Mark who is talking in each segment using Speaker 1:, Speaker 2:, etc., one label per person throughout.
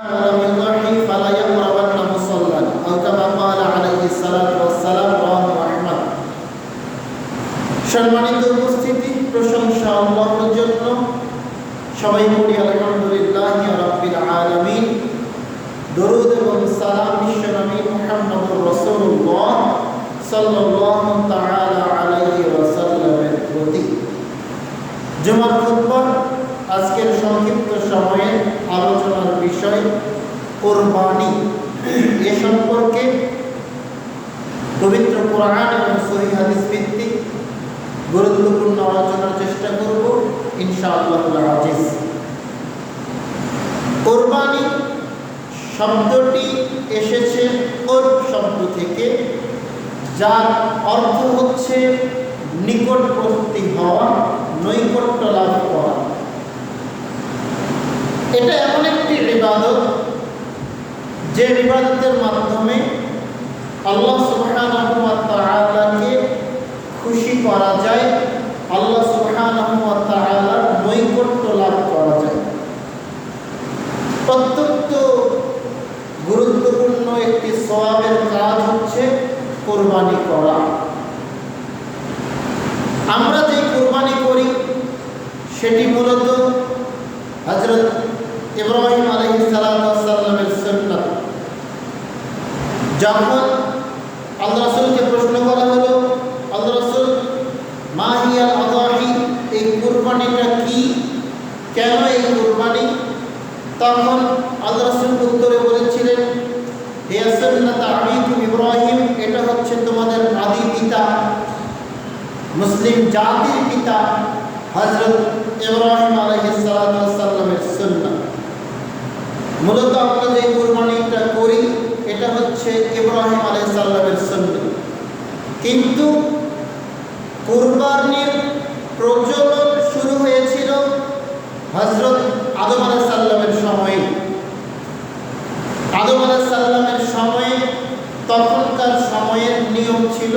Speaker 1: ولم يضحي فلا يقربن مصلى أو كما قال عليه الصلاة والسلام رواه أحمد। সম্মানিত উপস্থিতি, প্রশংসা আল্লাহর জন্য। সবাই পড়ি আলহামদুলিল্লাহি রাব্বিল আলামিন। দরুদ এবং সালাম বিশ্বনবী মুহাম্মদুর রাসূলুল্লাহ সাল্লাল্লাহু তাআলা আলাইহি ওয়াসাল্লামের প্রতি। জুমার খুতবার আজকের সংক্ষিপ্ত সময়ে আলোচনার বিষয় কুরবানি। এ সম্পর্কে পবিত্র কোরআন এবং সহিহ হাদিস ভিত্তিক গুরুত্বপূর্ণ আলোচনার চেষ্টা করব ইনশাআল্লাহুল আজিজ। কুরবানি শব্দটি এসেছে কুরব শব্দ থেকে, যার অর্থ হচ্ছে নিকটবর্তী হওয়া, নৈকট্য লাভ করা। এটা এমন একটি ইবাদত যে ইবাদতের মাধ্যমে আল্লাহ সুবহানাহু ওয়া তাআলাকে খুশি করা যায়, আল্লাহ সুবহানাহু ওয়া তাআলার নৈকট্য লাভ করা যায়। অত্যন্ত গুরুত্বপূর্ণ একটি সওয়াবের কাজ হচ্ছে কুরবানি করা। আমরা যে কুরবানি করি সেটি মূলত হযরত ইব্রাহিম আলাইহিস সালামের সুন্নাত। যখন আল্লাহ রাসূলকে প্রশ্ন করা হলো, আল্লাহ রাসূল মা হিয়াল আযাহি, এই কুরবানিটা কি, কেন এই কুরবানি? তখন আল্লাহ রাসূল উত্তরে বলেছিলেন, হিয়া সুন্নাত আবিকুম ইব্রাহিম, এটা হচ্ছে তোমাদের আদি পিতা, মুসলিম জাতির পিতা হযরত ইব্রাহিম আলাইহিস সালামের সুন্নাত। মূলত আমরা যে কুরবানিটা করি এটা হচ্ছে ইব্রাহিম আলাইহিস সালামের সুন্নাত। কিন্তু কুরবানির প্রচলন শুরু হয়েছিল হযরত আদম আলাইহিস সালামের সময়ে। আদম আলাইহিস সালামের সময়ে তখনকার সময়ের নিয়ম ছিল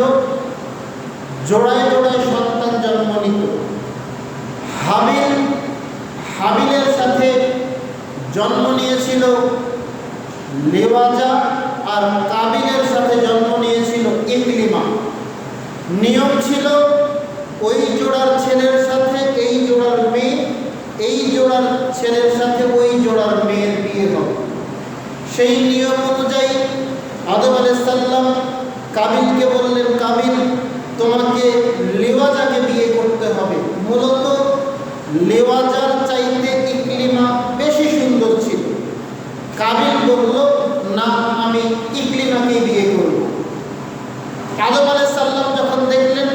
Speaker 1: জোড়ায় জোড়ায় সন্তান জন্ম নিত। হাবিলের সাথে জন্ম নিয়েছিল লেওয়াজা, আর কাবিলের সাথে জন্ম নিয়েছিল ইকলিমা। নিয়ম ছিল ওই জোড়ার ছেলের সাথে এই জোড়ার মেয়ে, এই জোড়ার ছেলের সাথে ওই জোড়ার মেয়ের বিয়ে হবে। সেই নিয়ম অনুযায়ী আদম আলাইহিস সালাম কাবিলকে বললেন, কাবিল তোমাকে লেওয়াজাকে বিয়ে করতে হবে। মূলত লেওয়াজার চাইতে ইকলিমা বেশি সুন্দর ছিল। কাবিল বলল, না, আমি ইকলিমাকে বিয়ে করব। আদম আলাইহিস সালাম যখন দেখলেন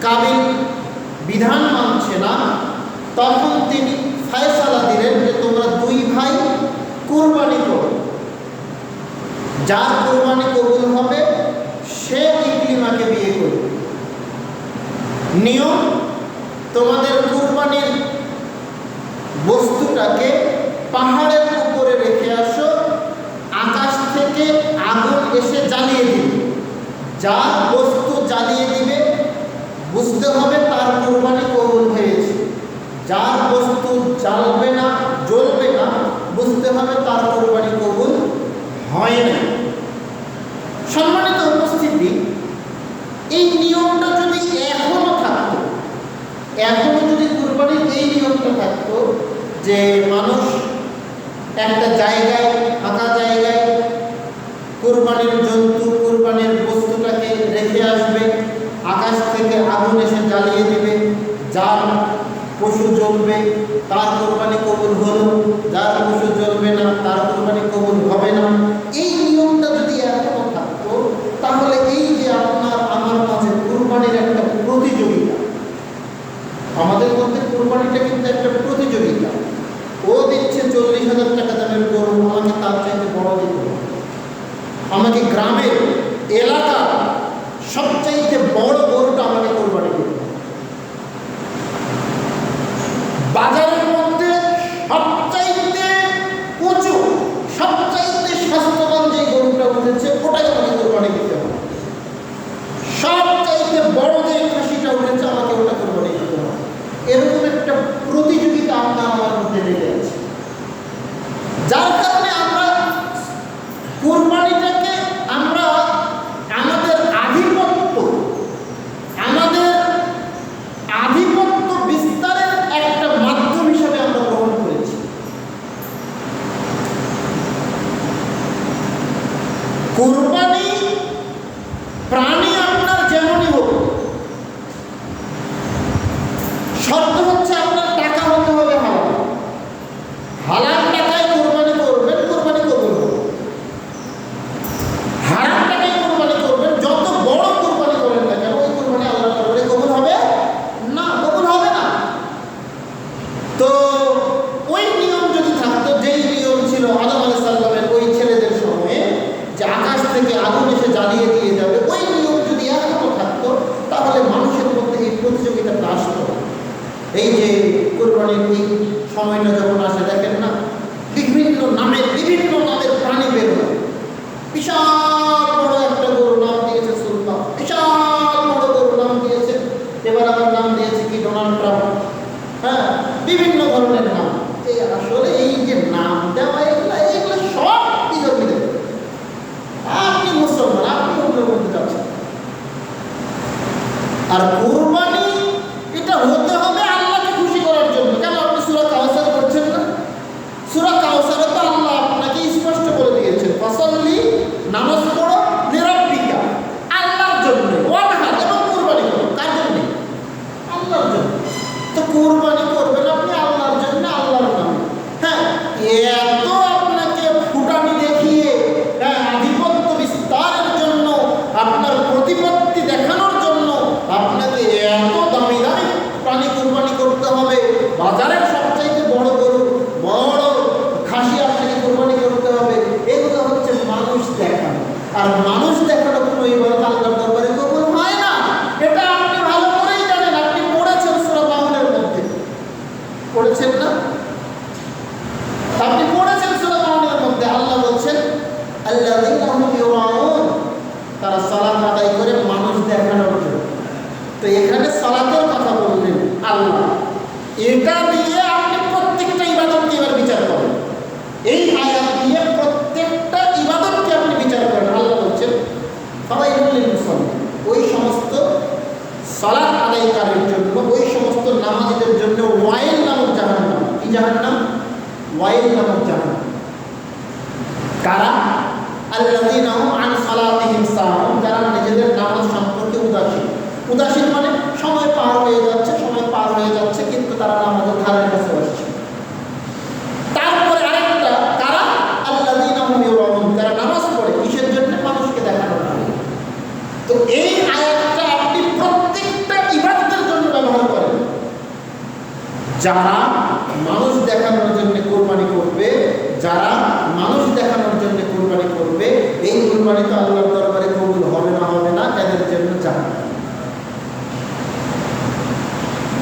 Speaker 1: কাবিল বিধান মানছে না, তখন তিনি ফয়সালা দিলেন যে তোমরা দুই ভাই কুরবানি করো, যার কুরবানি কবুল হবে সে ইকলিমাকে বিয়ে করবে। নিয়ম, তোমাদের কুরবানির বস্তুটাকে পাহাড়ের উপরে রেখে আসো, আকাশ থেকে আগুন এসে জ্বালিয়ে দিবে। যার বস্তু জ্বালিয়ে দিবে বুঝতে হবে তার কুরবানি কবুল হয়েছে। যার বস্তু জ্বলবে না বুঝতে হবে তার কুরবানি কবুল হয় না। সম্মানিত উপস্থিতি, এই নিয়মটা যদি এখনো থাকতো, এখনো যদি কুরবানির এই নিয়মটা থাকতো যে মানুষ একটা জায়গায়, ফাঁকা জায়গায় কুরবানির জন্তু, কুরবানির বস্তুটাকে রেখে আসবে, আকাশ থেকে আগুন এসে জ্বালিয়ে দেবে, যার পশু জ্বলবে তার কুরবানি কবুল হলো, যার পশু জ্বলবে না তার কুরবানি কবুল হবে না, এই নিয়মটা যদি এখনো থাকতো, তাহলে এই যে আপনার আমার মাঝে কুরবানির একটা প্রতিযোগিতা, আমাদের মধ্যে কুরবানিটা কিন্তু একটা প্রতিযোগিতা। ও দিচ্ছে 40,000 টাকা দামের গরু, আমাকে তার চাইতে বড় দিতে হবে। আমাকে গ্রামের এলাকার সবচাইতে বড় গরুটা আমাকে কুরবানি দিতে হবে। বাজারের মধ্যে সবচাইতে কুরবানি প্রাণী আপনার যেমনই হোক, শর্ত হচ্ছে আপনার টাকা হতে হবে হালাল। হালাল টাকায় কোরবানি করবেন, কোরবানি কবুল হবে। হারাম টাকায় কোরবানি করবেন, যত বড় কোরবানি করেন না কেন, ওই কোরবানি আল্লাহর দরবারে কবুল হবে না, কবুল হবে না। তো ওই নিয়ম যদি থাকতো, যেই নিয়ম ছিল আদম আলাইহিস সালামের ওই ছেলেদের সময়ে, যে আকাশ থেকে আগুন এসে জ্বালিয়ে দিয়ে যাবে, ওই নিয়ম যদি এখনো থাকতো, তাহলে মানুষের মধ্যে এই প্রতিযোগিতাটা আসতো। এই যে কোরবানির এই সময়টা যখন আসে, দেখেন না, বিভিন্ন নামের প্রাণী বের হয়। বিশাল বড় একটা গরুর নাম দিয়েছে সুলতান, বিশাল বড় গরুর নাম দিয়েছে, এবার আবার নাম দিয়েছে কি ডোনাল্ড ট্রাম্প। হ্যাঁ, বিভিন্ন ধরনের নাম। এই আসলে এই যে নাম দেওয়া, এগুলো সব বিজয়ীদের। আপনি মুসলমান, আপনি ওগুলোর মধ্যে যাচ্ছেন। আর কোরবানি এটা হতে হবে আল্লাহকে খুশি করার জন্য। কেন আপনি সূরা কাউসার পড়ছেন না? সূরা কাউসারে তো আল্লাহ আপনাকে স্পষ্ট করে দিয়েছেন, ফাসাল্লি, নামাজ পড়ো, লিরাব্বিকা, আল্লাহর জন্য, ওয়ানহার, এবং কোরবানি করো। কার জন্য? আল্লাহর জন্য। তো কোরবানি করবেন আপনি আল্লাহর জন্য, আল্লাহর নামে। হ্যাঁ, এত আপনাকে ফুটানি দেখিয়ে, হ্যাঁ, আধিপত্য বিস্তারের জন্য, আপনার প্রতিপত্তি দেখানোর জন্য আপনাকে এত দামি দামি প্রাণী কোরবানি করতে হবে। বাজারের সবচাইতে বড় গরু, বড় খাসি আপনাকে কোরবানি করতে হবে। এগুলো হচ্ছে মানুষ দেখানো। আর মানুষ দেখানো কোনো ইবাদত আল্লাহর দরবারে কবুল হয় না। এটা আপনি ভালো করেই জানেন। আপনি পড়েছেন সূরা মাউনের মধ্যে, পড়েছেন না? আপনি পড়েছেন সূরা মাউনের মধ্যে, আল্লাহ বলছেন আল্লাযীনা হুম ইউরাউন, তারা সালাত আদায় করে মানুষ দেখানোর জন্য। তো এখানে সালাতের কথা বললেন আল্লাহ। এটা দিয়ে আপনি প্রত্যেকটা ইবাদতকে এবার বিচার করেন। এই আয়াত দিয়ে প্রত্যেকটা ইবাদতকে আপনি বিচার করেন। আল্লাহ বলছেন ফাওয়াইলুল লিল মুসাল্লিন, ওই সমস্ত সালাত আদায়কারীর জন্য, ওই সমস্ত নামাজীদের জন্য ওয়াইল নামক জাহান্নাম। কি জাহান্নাম? ওয়াইল নামক জাহান্নাম। কারা? আল্লাযীনা হুম আন সালাতিহিম সাহুন, যারা নিজেদের নামাজ সম্পর্কে উদাসীন। উদাসীন মানে সময় পার হয়ে যাচ্ছে, সময় পার হয়ে যাচ্ছে, কিন্তু তারা নামাজের ধারের কাছে আসছে। তারপরে আরেকটা, তারা আল্লাযীনা হুম ইউরাউন, তারা নামাজ পড়ে কিসের জন্য? মানুষকে দেখানোর জন্য। তো এই আয়াতটা আপনি প্রত্যেকটা ইবাদতের জন্য ব্যবহার করেন। যারা মানুষ দেখানোর জন্য কোরবানি করবে, যারা মানুষ দেখানোর জন্য কোরবানি করবে, এই কোরবানি তো আল্লাহর দরবারে কবুল হবে না, হবে না, এদের জন্য জাহান্নাম।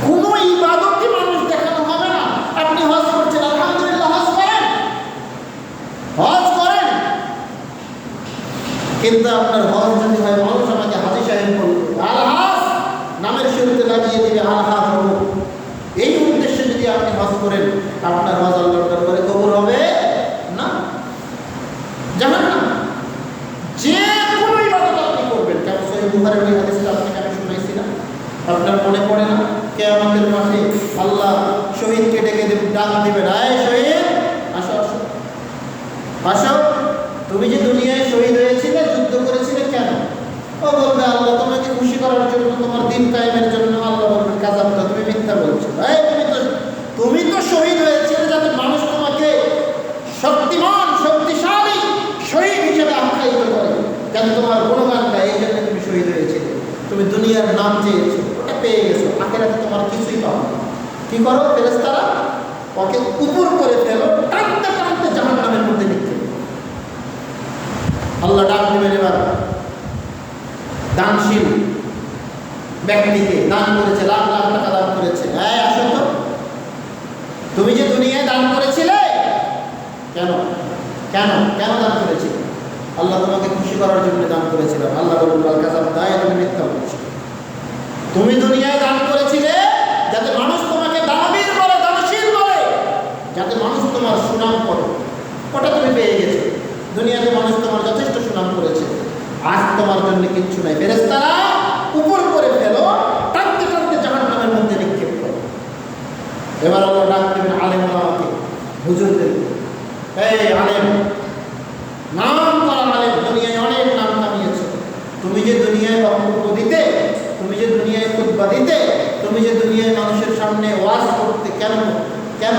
Speaker 1: কোনো ইবাদতই মানুষ দেখানো হবে না। আপনি হজ করছেন, আলহামদুলিল্লাহ, হজ করেন, হজ করেন, কিন্তু আপনার হজ যদি হয়, মানুষ আমাকে হাজী সাহেব বলবে, আলহাজ নামের শুরুতে লাগিয়ে দিবে, আলহাজ হবো, এই উদ্দেশ্যে যদি আপনি হজ করেন, আপনার হজ আল্লাহর দরবারে কবুল হবে না, জাহান্নাম। যে কোনো ইবাদত আপনি করবেন, কেন সহিহ বুখারীর ওই হাদিসটা আপনাকে আমি শুনাইছি না? আপনার মনে পড়ে না? কিয়ামতের মাঠে আল্লাহ শহীদকে ডেকে ডাক দিবেন, আয় শহীদ, আসো আসো আসো, তুমি যে দুনিয়ায় শহীদ হয়েছিলে, যুদ্ধ করেছিলে, কেন? ও বলবে আল্লাহ তোমাকে খুশি করার জন্য, তোমার দিন কায়েমের জন্য। আল্লাহ বলবেন কাযাবতা, তুমি মিথ্যা বলছো। তুমি তো শহীদ হয়েছিলে যাতে মানুষ তোমাকে শক্তিমান, শক্তিশালী শহীদ হিসেবে আখ্যায়িত করে, কেন তোমার গুণগান গায়, এই জন্য তুমি শহীদ হয়েছিলে। তুমি দুনিয়ার নাম চেয়েছো, ওটা পেয়ে গেছো, আখিরাতে তোমার কিছুই পাবো না। কি করো? ফেরেশতারা ওকে উপর করে ফেলো, টানতে টানতে জাহান্নামের মধ্যে নিক্ষেপ। আল্লাহ ডাক দিবেন এবার দানশীল ব্যক্তিকে, দান করেছে, লাখ লাখ টাকা দান করেছে, হ্যাঁ আসো তো, তুমি যে দুনিয়ায় দান করেছিলে, কেন কেন কেন দান করেছিলে? আল্লাহ তোমাকে খুশি করার জন্য দান করেছিলাম। আল্লাহ বলুন কাযাবতা, তুমি মিথ্যা বলছো। তুমি দুনিয়ায় দান করেছিলে যাতে মানুষ তোমাকে দানবীর বলে, দানশীল বলে, যাতে মানুষ তোমার সুনাম করে, ওটা তুমি পেয়ে গেছো। দুনিয়াতে মানুষ তোমার যথেষ্ট সুনাম করেছে, আজ তোমার জন্য কিচ্ছু নাই। ফেরেশতারা উপর করে ফেলো, টানতে টানতে জাহান্নামের মধ্যে নিক্ষেপ করো। এবার আল্লাহ ডাক দেবেন আলেম ওলামাকে, হুজুরদের, এই আলেম, নাম করা আলেম, দুনিয়ায় অনেক তুমি যে দুনিয়ায় মানুষের সামনে ওয়াজ করতে কেন কেন?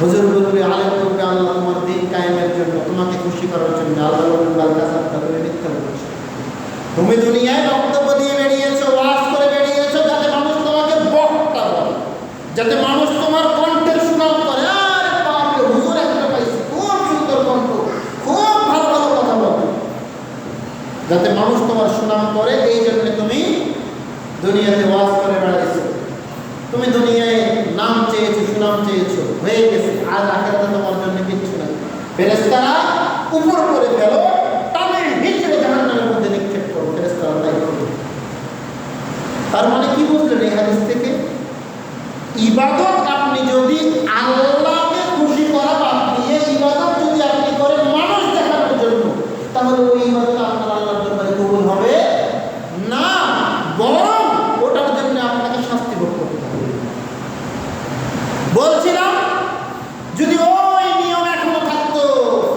Speaker 1: হুজুর বলবে, আলেম বলবে আল্লাহ তোমার দিন কায়েমের জন্য, তোমাকে খুশি করার জন্য। আল্লাহ বলবেন বাল কাযাবতা, তুমি মিথ্যা বলছো। তুমি দুনিয়ায় বক্তব্য দিয়ে বেরিয়েছো, ওয়াজ করে বেরিয়েছো যাতে মানুষ তোমাকে বক্তা বলে, যাতে মানুষ তোমার কণ্ঠের সুনাম করে। আরে বাপরে, হুজুর একটা পাইছি, খুব সুন্দর কণ্ঠ, খুব ভালো ভালো কথা বলে, যাতে মানুষ তোমার সুনাম করে। এই জন্য তুমি দুনিয়াতে ওয়াজ করে বেড়াইছো। তুমি দুনিয়ায় নাম চেয়েছো, সুনাম চেয়েছো, হয়ে গেছে। আর আখিরাতে তোমার জন্য কিচ্ছু নাই। ফেরেশতারা উপর করে ফেলো, টানে হিচড়ে জাহান্নামের মধ্যে নিক্ষেপ করো। ফেরেশতারা তাই করবে। তার মানে কি বুঝলেন এই হাদিস থেকে? ইবাদত আপনি যদি আল্লাহকে খুশি করা বাদ দিয়ে ইবাদত যদি আপনি করেন মানুষ দেখানোর জন্য, তাহলে ওই ইবাদত আপনার আল্লাহর দরবারে কবুল হবে না, বরং ওটার জন্য আপনাকে শাস্তি ভোগ করতে হবে। বলছিলাম যদি ওই নিয়ম এখনো থাকতো,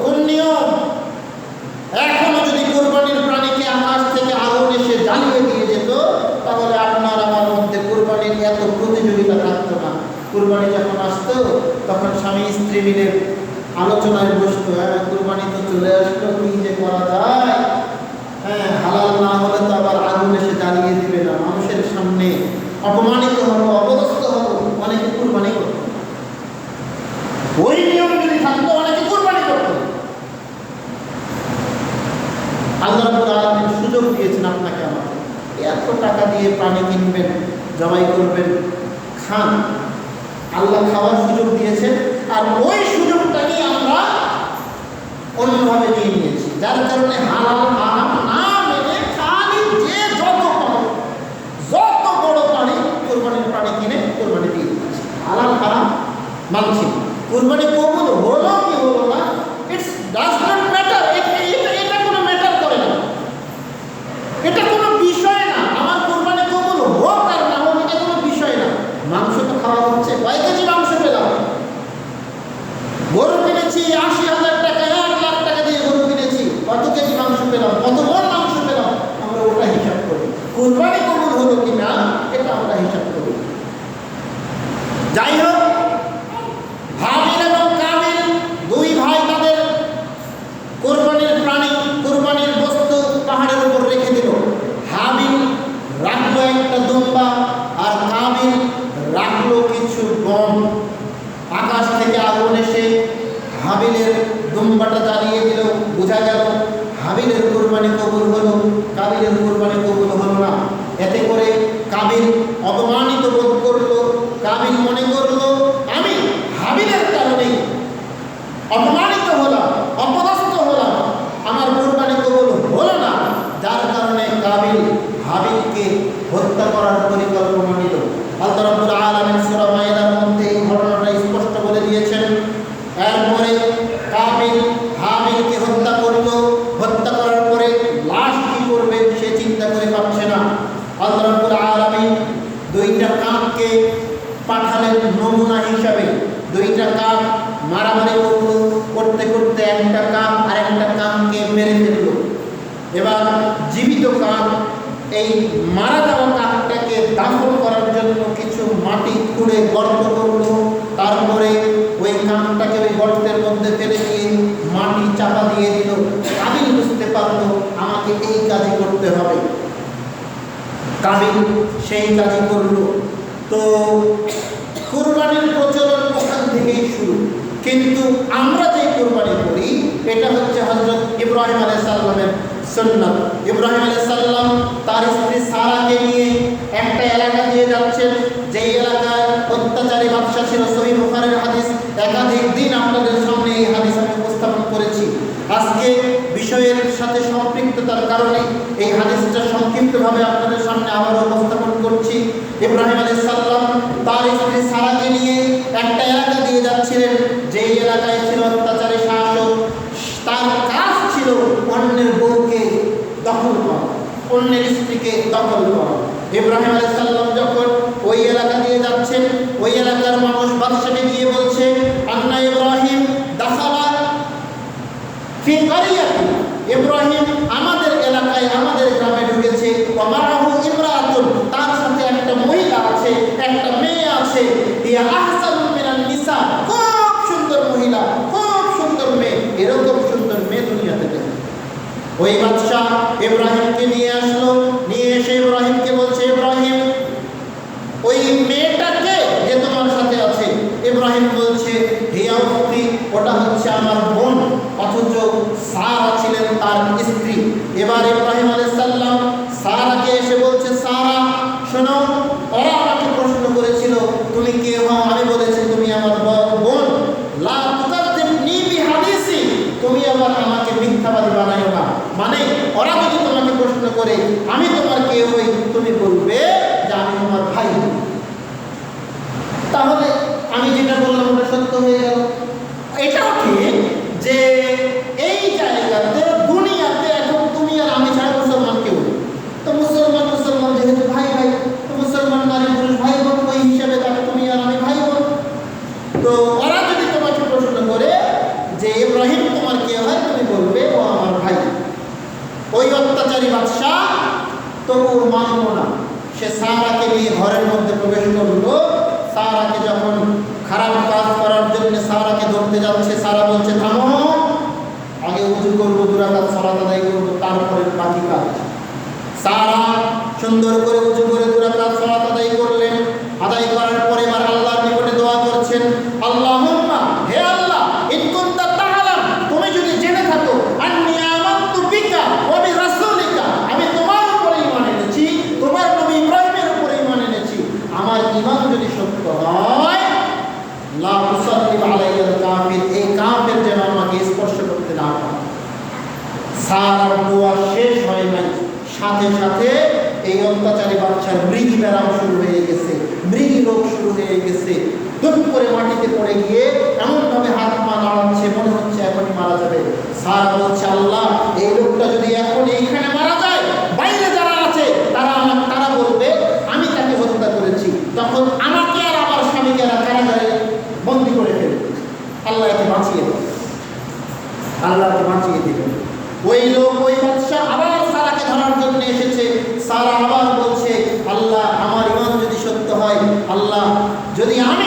Speaker 1: কোন নিয়ম? এখনো যদি কোরবানির প্রাণীকে আকাশ থেকে আগুন এসে জ্বালিয়ে দিয়ে যেত, তাহলে আপনার আমার মধ্যে কোরবানির এত প্রতিযোগিতা থাকতো না। কোরবানি যখন আসতো তখন স্বামী স্ত্রী মিলে আলোচনায় বসতো, হ্যাঁ কোরবানি তো চলে আসলো, কি যে করা যায়, হ্যাঁ হালাল না হলে তো আবার আগুন এসে জ্বালিয়ে দিবে না, মানুষের সামনে অপমানিত হবো, অপদস্থ হবো, অনেকে কোরবানি করতো। ওই নিয়ম যদি থাকতো অনেকে কোরবানি করতো। আল্লাহ রাব্বুল আলামিন সুযোগ দিয়েছেন আপনাকে আমাকে, এত টাকা দিয়ে প্রাণী কিনবেন, জবাই করবেন, খান। আল্লাহ খাওয়ার সুযোগ দিয়েছেন, আর ওই সুযোগটা নিয়ে আমরা অন্যভাবে নিয়ে নিয়েছি, যার কারণে হালাল হারাম না মেনে খালি যে যত বড় প্রাণী কোরবানির প্রাণী কিনে কোরবানি দিয়ে দিচ্ছি। হালাল হারাম মানছি, কোরবানি কবুল হলো কি হলো না, ইটস ডাজ নট ম্যাটার। এটা কোনো ম্যাটার করে না, এটা কোনো বিষয় না। আমার কোরবানি কবুল হোক আর না হোক এটা কোনো বিষয় না। মাংস তো খাওয়া হচ্ছে, কয় কেজি মাংস পেলাম? গরু কিনেছি ৮০,০০০ টাকা, ১,০০,০০০ টাকা দিয়ে গরু কিনেছি, কত কেজি মাংস পেলাম, কত মণ মাংস পেলাম, আমরা ওটা হিসাব করি। কোরবানি কবুল হলো কি না এটা আমরা হিসাব করি। যাই হোক, হাবিল এবং কাবিল দুই ভাই তাদের কোরবানির প্রাণী, কোরবানির বস্তু পাহাড়ের উপর রেখে দিল। হাবিল রাখলো একটা দুম্বা, আর কাবিল রাখলো কিছু গম। আকাশ থেকে আগুন এসে হাবিলের দুম্বাটা জ্বালিয়ে দিল। বোঝা গেল হাবিলের কোরবানি কবুল হলো, কাবিলের কোরবানি কবুল হলো না। এতে করে কাবিল অপমানিত বোধ করলো। কাবিল মনে করলো আমি হাবিলের কারণেই অপমানিত হলাম, অপদস্থ হলাম, আমার কোরবানি কবুল হলো না। যার কারণে কাবিল হাবিলকে হত্যা করার পরিকল্পনা নিল। আল্লাহ রাব্বুল আলামিন সূরা মায়েদার মধ্যে এই ঘটনাটা স্পষ্ট বলে দিয়েছেন। এরপরে কাবিল হাবিলকে হত্যা করলো। হত্যা করার পরে লাশ কি করবে সে চিন্তা করে পাচ্ছে না। আল্লাহ রাব্বুল আলামিন দুইটা কাককে পাঠালেন নমুনা হিসাবে। দুইটা কাক মারামারি করতে করতে একটা কাক আরেকটা কাককে মেরে ফেলল। এবার জীবিত কাক এই মারা যাওয়া কাকটাকে দাফন করার জন্য কিছু মাটি খুঁড়ে গর্ত করল। তারপরে ওই কাকটাকে ওই গর্তের মধ্যে ফেলে দিয়ে মাটি চাপা দিয়ে দিল। কাবিল বুঝতে পারলো আমাকে এই কাজই করতে হবে। কাবিল সেই কাজই করল। তো কুরবানির প্রচলন ওখান থেকেই শুরু। কিন্তু আমরা যে কুরবানি করি এটা হচ্ছে হযরত ইব্রাহিম আলাইহিস সালামের সুন্নাত। ইব্রাহিম আলাইহিস সালাম তার স্ত্রী সারাকে নিয়ে একটা এলাকা দিয়ে যাচ্ছেন, যেই এলাকায় অত্যাচারী বাদশা ছিল। সহিহ বুখারীর হাদিস, একাধিক দিন আপনাদের সামনে এই হাদিস আমি উপস্থাপন করেছি। আজকে বিষয়ের সাথে সম্পৃক্ততার কারণে এই হাদিসটা সংক্ষিপ্তভাবে আপনাদের সামনে আবার উপস্থাপন করছি। ইব্রাহিম আলাইহিস সালাম তার স্ত্রী সারাকে নিয়ে একটা এলাকা দিয়ে যাচ্ছিলেন, যেই এলাকায় ছিল অত্যাচারী শাসক। তার কাজ ছিল অন্যের বউকে দখল করা, অন্যের স্ত্রীকে দখল করা। ইব্রাহিম আলাইহিস সালাম যখন ওই এলাকা দিয়ে যাচ্ছেন, ওই এলাকার মানুষ বাদশাকে গিয়ে বলছে, আন্না ইব্রাহিম দাখালা ফি কারিয়াতিনা, ইব্রাহিম আমাদের এলাকায় আমাদের গ্রামে ঢুকেছে, ওয়া মাআহু ইমরাআতুন, তার সাথে একটা হিয়া আহসানু মিনান নিসা, খুব সুন্দর মহিলা, খুব সুন্দর মেয়ে, এরকম সুন্দর মেয়ে দুনিয়াতে নেই। ওই বাদশা ইব্রাহিমকে নিয়ে আসলো, নিয়ে এসে ইব্রাহিমকে বলছে, ইব্রাহিম ওই মেয়েটাকে যে তোমার সাথে আছে, ইব্রাহিম বলছে হিয়া উখতি, ওটা হচ্ছে আমার বোন, অথচ সারা ছিলেন তার স্ত্রী। এবার ইব্রাহিম আলাইহিস সালাম সারাকে এসে বলছে, সারা শোনো, ওরা আমাকে প্রশ্ন করেছিল তুমি কে হও, আমি বলেছি তুমি আমার বোন। লা তুকাদ্দিবনি বিহাদিসি, তুমি আবার আমাকে মিথ্যাবাদী বানাইও না। মানে ওরা যদি তোমাকে প্রশ্ন করে আমি তোমার কে হই, তুমি বলবে যে আমি তোমার ভাই। তাহলে আমি যেটা বললাম ওটা সত্য হয়ে গেল। এটাও ঠিক যে এই জায়গাতে দুনিয়াতে এখন তুমি আর আমি ছাড়া মুসলমান কেউ নেই। তো মুসলমান যেহেতু ভাই ভাই, তো মুসলমান নারী পুরুষ ভাই বোন, ওই হিসাবে তাকে তুমি আর আমি ভাই বোন। তো ওরা যদি তোমাকে প্রশ্ন করে যে ইব্রাহিম তোমার কে হয়, তুমি বলবে ও আমার ভাই। ওই অত্যাচারী বাদশা তবু মানল না, সে সারাকে নিয়ে ঘরের মধ্যে প্রবেশ করলো। সারাকে যখন খারাপ কাজ করার জন্য সারাকে ধরতে যাচ্ছে, সারা বলছে থামো, আগে উজু করবো, 2 রাকাত সালাত আদায় করবো, তারপরে বাকি কাজ। সারা সুন্দর করে উজু করে 2 রাকাত সালাত আদায় করলেন। আদায় করার পরে এবার আল্লাহর নিকটে দোয়া করছেন, আল্লাহুম্মা, হে আল্লাহ, ইন কুনতা তাআলাম, তুমি যদি জেনে থাকো, আন্নী আমানতু বিকা ওয়া বিরাসূলিকা, আমি তোমার উপরে ঈমান এনেছি, তোমার নবী ইব্রাহিমের উপরে ঈমান এনেছি, আমার ঈমান যদি সত্য হয়, লা তুসাল্লিম আলাইয়াল কাফির, এই কাফের যেন আমাকে স্পর্শ করতে না পারে। সারার দোয়া শেষ হয় নাই, সাথে সাথে এই অত্যাচারী বাচ্চার মৃগী ব্যারাম শুরু হয়ে গেছে, মৃগী রোগ শুরু হয়ে গেছে। দুপ করে মাটিতে পড়ে গিয়ে এমনভাবে হাত পা নাড়াচ্ছে, মনে হচ্ছে এখনই মারা যাবে। সারা বলছে, আল্লাহ, এই লোকটা যদি এখন এইখানে মারা যায়, বাইরে যারা আছে তারা বলবে আমি তাকে হত্যা করেছি, তখন আমাকে আর আমার স্বামীকে আর কারাগারে বন্দী করে ফেলবে। আল্লাহ একে বাঁচিয়ে দেবে, আল্লাহকে বাঁচিয়ে দেবে। ওই লোক, ওই বাদশা আবার সারাকে ধরার জন্য এসেছে। সারা আবার বলছে, আল্লাহ, আমার ঈমান যদি সত্য হয়, আল্লাহ, যদি আমি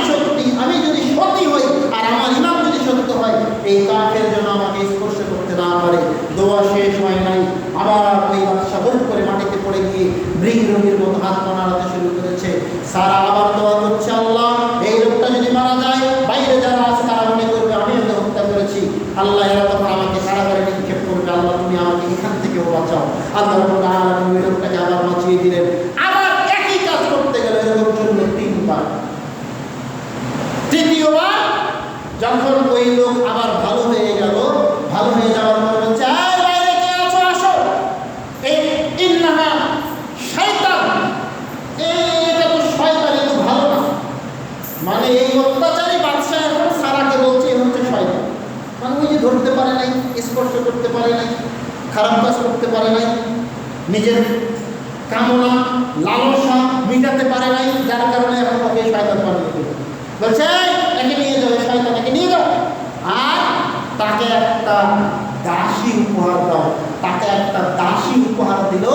Speaker 1: যদি সত্যি হই আর আমার ঈমান যদি সত্য হয়, এই কাফের জন্য আমাকে স্পর্শ করতে না পারে। দোয়া শেষ হয় নাই, আবার ওই বাদশা হুট করে মাটিতে পড়ে গিয়ে মৃগ রোগীর মতো হাত পা নাড়াতে শুরু করেছে। সারা আবার দোয়া করছে, আল্লাহ, এই লোকটা যদি মারা যায়, বাইরে যারা আছে তারা মনে করবে আমি ওকে হত্যা করেছি। আল্লাহ, এরা তখন আমাকে কারাগারে নিক্ষেপ করবে। আল্লাহ, তুমি আমাকে এখান থেকেও বাঁচাও। আল্লাহ রাব্বুল আলামিন ওই লোকটাকে আবার বাঁচিয়ে দিলেন। আবার একই কাজ করতে গেল, এরকম চলল 3 বার। তৃতীয়বার যখন ওই লোক আবার ভালো হয়ে গেল, ভালো হয়ে যাওয়ার পর বলছে, বাইরে কে আছো, আসো, এই ইন্নাহা শয়তান, এটা তো শয়তান, এ তো ভালো না। মানে এই অত্যাচারী বাদশা এখন সারাকে বলছে এ হচ্ছে শয়তান। মানে ওই যে ধরতে পারে নাই, স্পর্শ করতে পারে নাই, খারাপ কাজ করতে পারে নাই, নিজের কামনা লালসা মিটাতে পারে নাই, যার কারণে এখন ওকে শয়তান বানিয়ে দিল। বলছে একে নিয়ে যাবে, শয়তান একে নিয়ে যাও, আর তাকে একটা দাসী উপহার দাও। তাকে একটা দাসী উপহার দিল,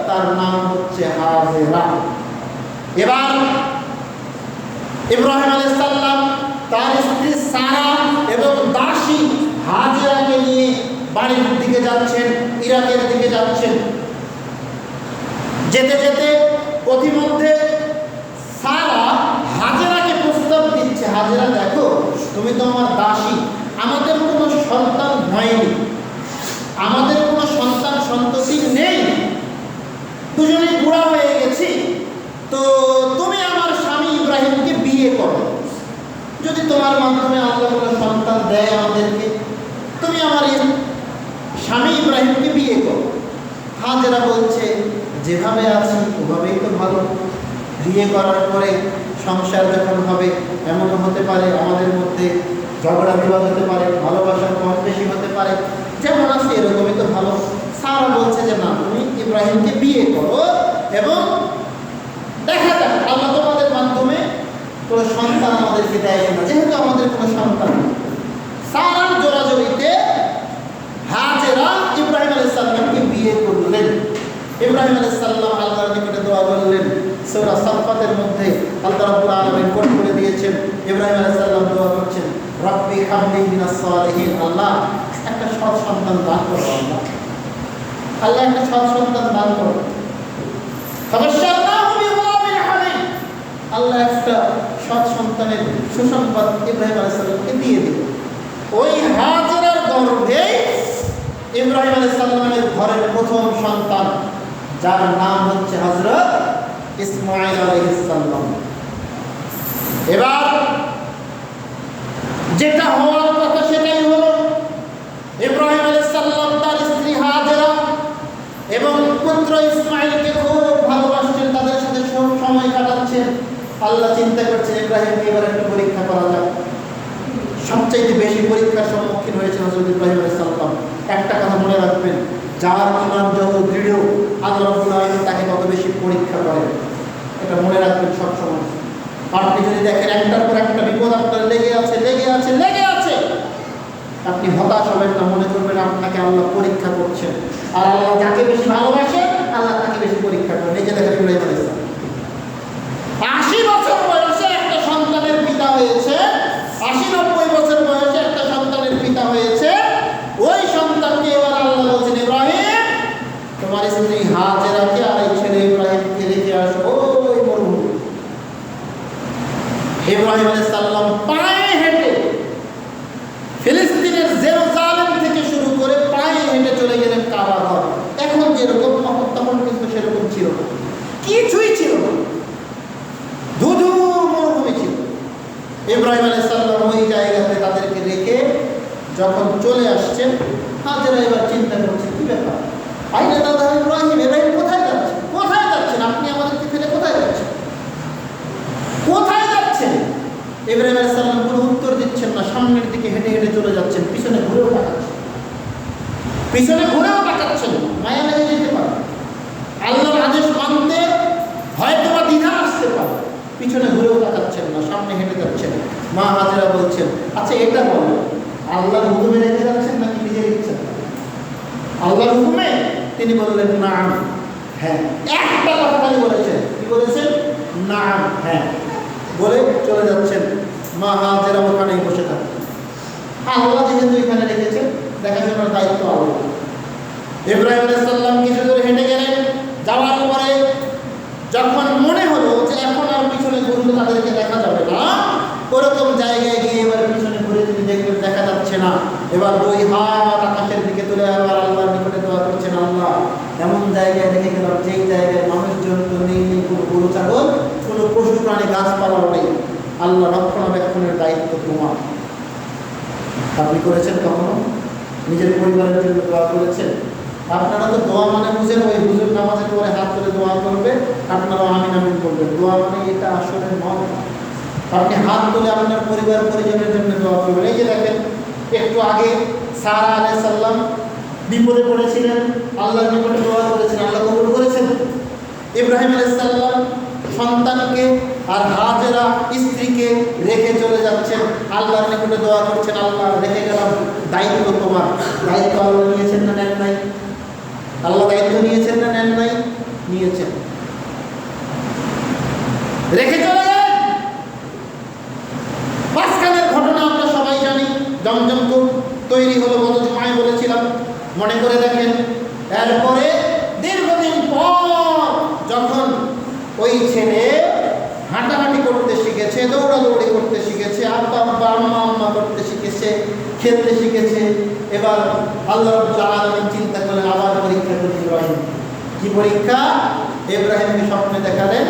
Speaker 1: তার নাম হচ্ছে হাজেরা। এবার ইব্রাহিম আলাইহিস সালাম তার স্ত্রী সারা এবং দাসী হাজেরাকে নিয়ে বাড়ির দিকে যাচ্ছেন, ইরাকের দিকে যাচ্ছেন। যেতে যেতে পথিমধ্যে সারা হাজেরাকে প্রস্তাব দিচ্ছে, হাজেরা, দেখো, তুমি তো আমার দাসী, আমাদের কোনো সন্তান হয়নি, আমাদের কোনো সন্তান সন্ততি নেই, দুজনেই বুড়া হয়ে গেছি, তো তুমি আমার স্বামী ইব্রাহিমকে বিয়ে করো। যদি তোমার মাধ্যমে আল্লাহ কোনো সন্তান দেয় আমাদেরকে, তুমি আমার স্বামী ইব্রাহিমকে বিয়ে করো। হাজেরা বলছে, যেভাবে আছি ওভাবেই তো ভালো। বিয়ে করার পরে সংসার যখন হবে, এমনও হতে পারে আমাদের মধ্যে ঝগড়া বিবাদ হতে পারে, ভালোবাসার কম বেশি হতে পারে, যেমন আছে এরকমই তো ভালো। সারা বলছে যে না, তুমি ইব্রাহিমকে বিয়ে করো এবং দেখা যাক আল্লাহ তোমাদের মাধ্যমে কোনো সন্তান আমাদেরকে দেয় না, যেহেতু আমাদের কোনো সন্তান। সারার জোরাজোরিতে হাজেরা ইব্রাহিম আলাইহিস সালামকে বিয়ে করলেন। ইব্রাহিম আলাইহিস সালাম আল্লাহর নিকটে দোয়া করলেন, সূরা সাফফাতের মধ্যে আল্লাহ রাব্বুল আলামিন কোট করে দিয়েছেন। ইব্রাহিম আলাইহিস সালাম দোয়া করছেন, রব্বি হাবলি মিনাস সালিহিন, আল্লাহ একটা সৎ সন্তান দান করো, আল্লাহ একটা সৎ সন্তান দান করো। ফাবাশশারনাহু বিগুলামিন হালিম, আল্লাহ একটা সৎ সন্তানের সুসংবাদ ইব্রাহিম আলাইহিস সালামকে দিয়ে দিল। ওই হাজেরার গর্ভে ইব্রাহিম আলাইহিস সালামের ঘরের প্রথম সন্তান, যার নাম হচ্ছে হযরত ইসমাঈল আলাইহিস সালাম। এবার যেটা হওয়ার কথা সেটাই হলো। ইব্রাহিম আলাইহিস সালাম তার স্ত্রী হাজেরা এবং পুত্র ইসমাঈলকে খুব ভালোবাসতেন, তাদের সাথে সময় কাটাচ্ছেন। আল্লাহ চিন্তা করছেন ইব্রাহিমকে এবার একটা পরীক্ষা করা যাক। সবচাইতে বেশি পরীক্ষার সম্মুখীন হয়েছেন হযরত ইব্রাহিম আলাইহিস সালাম। একটা কথা মনে রাখবেন, যার ঈমান যত দৃঢ়, আল্লাহ রাব্বুল আলামিন তাকে তত বেশি পরীক্ষা করেন। এটা মনে রাখবেন সব সময়। আপনি যদি দেখেন একটার পর একটা বিপদ আপনার লেগে আছে, আপনি হতাশ হবেন না, মনে করবেন আপনাকে আল্লাহ পরীক্ষা করছেন। আর আল্লাহ যাকে বেশি ভালোবাসে আল্লাহ তাকে বেশি পরীক্ষা করেন। এই যে দেখেন ইব্রাহিম আলাইহিস সালাম 80 বছর বয়সে একটা সন্তানের পিতা হয়েছে, 80-90 বছর বয়সে একটা সন্তানের পিতা হয়েছে। ওই সন্তানকে এবার আল্লাহ বলছেন, ইব্রাহিম তোমার স্ত্রী হাজেরাকে আর এই ছেলে ইব্রাহিমকে রেখে আসো ওই মরুভূমি। ইব্রাহিম আলাইহিস সালাম পায়ে হেঁটে ফিলিস্তিনের জেরুজালেম থেকে শুরু করে পায়ে হেঁটে চলে গেলেন কাবা ঘর। এখন যেরকম তখন কিন্তু সেরকম ছিল না, কিছুই ছিল না, ধুধু মরুভূমি ছিল। ইব্রাহিম আলাইহিস সালাম ওই জায়গাতে তাদেরকে রেখে যখন চলে আসছেন, হাজেরা এবার চিন্তা করছে কি ব্যাপার, আইনা দাদা ইব্রাহিম কোথায় যাচ্ছেন, কোথায় যাচ্ছেন আপনি, আমাদেরকে ফেলে কোথায় যাচ্ছেন, কোথায় যাচ্ছেন? ইব্রাহিম আলাইহিস সালাম কোনো উত্তর দিচ্ছেন না, সামনের দিকে হেঁটে হেঁটে চলে যাচ্ছেন, পিছনে ঘুরেও তাকাচ্ছেন। মায়া লেগে যেতে পারে, আল্লাহর আদেশ মানতে হয়তো বা দ্বিধা আসতে পারে, পিছনে ঘুরেও তাকাচ্ছেন না, সামনে হেঁটে যাচ্ছেন। মা হাজেরা বলছেন, আচ্ছা এটা বলো, আল্লাহর হুকুমে রেখে যাচ্ছেন নাকি নিজের ইচ্ছা? আল্লাহর হুকুমে। তিনি বললেন না, হ্যাঁ। একটা কথা খালি বলেছেন, কি বলেছেন? না, হ্যাঁ বলে চলে যাচ্ছেন। মা হাজেরা ওখানেই বসে থাকতেন। আল্লাহ যেহেতু এখানে রেখেছেন, দেখাশোনার দায়িত্ব আল্লাহ। ইব্রাহিম আলাইহিস সালাম কিছু দূর হেঁটে গেলেন, যাওয়ার পরে যখন মনে হলো যে এখন আর পিছনে ঘুরলে তাদেরকে দেখা যাবে না, ওরকম জায়গায় গিয়ে এবার পিছনে ঘুরে তিনি দেখবেন দেখা যাচ্ছে না। এবার 2 হাত আকাশের দিকে তুলে আবার আল্লাহর নিকটে দোয়া করছেন, আল্লাহ এমন জায়গায় রেখে গেলাম যেই জায়গায় মানুষজন তো নেই, কোনো গরু ছাগল, কোনো পশু প্রাণী গাছপালাও নেই। আল্লাহ রক্ষণাবেক্ষণের দায়িত্ব তোমার। আপনি করেছেন কখনো নিজের পরিবারের জন্য দোয়া করেছেন? আপনারা তো দোয়া মানে বুঝেন, ওই হুজুর নামাজের পরে হাত তুলে দোয়া করবে, আপনারা আমিন আমিন বলবেন। দোয়া মানে এটা আসলে নয়। আপনি হাত তুলে আপনার পরিবার পরিজনের জন্য দোয়া করবেন। এই যে দেখেন একটু আগে সারা আলাইহিস সালাম বিপদে পড়েছিলেন, আল্লাহর নিকটে দোয়া করেছেন, আল্লাহ কবুল করেছেন। ইব্রাহিম আলাইহিস সালাম সন্তানকে আর হাজেরা স্ত্রীকে রেখে চলে যাচ্ছেন, আল্লাহর নিকটে দোয়া করছেন, আল্লাহ রেখে গেলাম, দায়িত্ব তোমার। দায়িত্ব আল্লাহ নিয়েছেন না নেন নাই? আল্লাহ দায়িত্ব নিয়েছেন না নেন নাই? নিয়েছেন। রেখে চলে গেলেন। মাঝখানের ঘটনা আমরা সবাই জানি, জমজম কূপ তৈরি হলো, গত জুমায় বলেছিলাম, মনে করে দেখেন। এরপরে দীর্ঘদিন পর যখন ওই ছেলে হাঁটাহাঁটি করতে শিখেছে, দৌড়াদৌড়ি করতে শিখেছে, আব্বা আব্বা আম্মা আম্মা করতে শিখেছে, খেলতে শিখেছে, এবার আল্লাহ রাব্বুল আলামিন চিন্তা করলেন আবার পরীক্ষা করি ইব্রাহিম। কি পরীক্ষা? ইব্রাহিমকে স্বপ্নে দেখালেন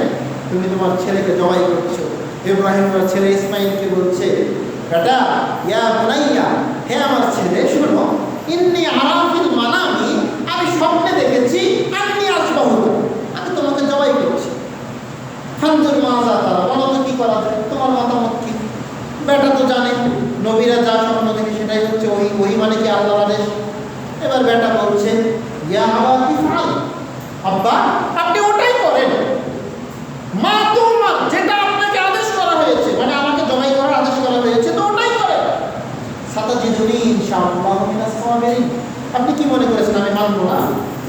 Speaker 1: তুমি তোমার ছেলেকে জবাই করছো। ইব্রাহিম তার ছেলে ইসমাঈলকে বলছে, বেটা ইয়া বুনাইয়া, হে আমার ছেলে শোনো, ইন্নী আরাফিল মানামি, আমি স্বপ্নে দেখেছি আন্নী আসবাহু, আমি তোমাকে জবাই করছি। ফানজুর মাযা তারা, বলো তো কি করা যায়, তোমার মতামত কি? বেটা তো জানে নবীরা যা স্বপ্ন দেখে সেটাই হচ্ছে ওই মানে কি আল্লাহর আদেশ। এবার বেটা বলছে, ইয়া আবাতি ফাল, আব্বা আপনি ওটাই করেন, মা তোমার যেটা আপনাকে আদেশ করা হয়েছে, মানে আমাকে জবাই করার আদেশ করা হয়েছে, তো ওটাই করেন। সাতাজিদুনি ইনশাআল্লাহু মিনাস সাবিরিন। আপনি কি মনে করেছেন আমি মানবো না?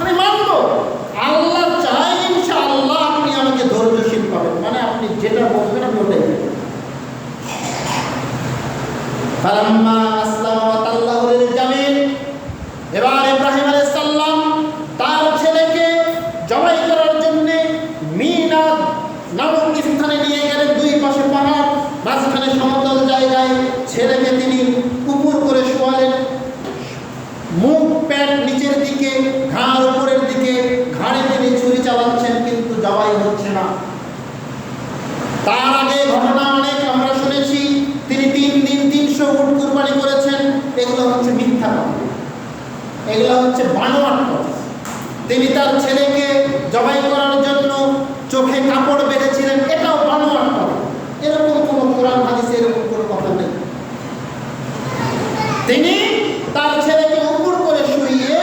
Speaker 1: আমি মানবো। আল্লাহ চাই ইনশাআল্লাহ আপনি আমাকে ধৈর্যশীল আপনি যেটা বলবেন আমি ওটাই করব। ফালাম্মা আসলামা ওয়া তাল্লাহু লিল জামিন, এবার ইব্রাহিম আলাইহিস সালাম তার ছেলেকে জবাই করার জন্য মিনা নামক স্থানে নিয়ে গেলেন। দুই পাশে পাহাড়, মাঝখানে সমতল জায়গায় ছেলেকে তিনি উপর করে শোয়ালেন, মুখ পেট নিচের দিকে, ঘাড় উপরের দিকে, ঘাড়ে তিনি ছুরি চালাচ্ছেন কিন্তু জবাই হচ্ছে না। তার আগে ঘটনা অনেক আমরা শুনেছি, তিনি 3 দিন 300 উট কুরবানি করেছেন। এগুলো হচ্ছে মিথ্যা কথা, এগুলো হচ্ছে বানোয়াট কথা। তিনি তার ছেলেকে জবাই করার জন্য চোখে কাপড় বেঁধেছিলেন, এটাও বানোয়াট কথা। এরকম কোনো কোরআন হাদিসে এরকম কোনো কথা নেই। তিনি তার ছেলেকে উপর করে শুইয়ে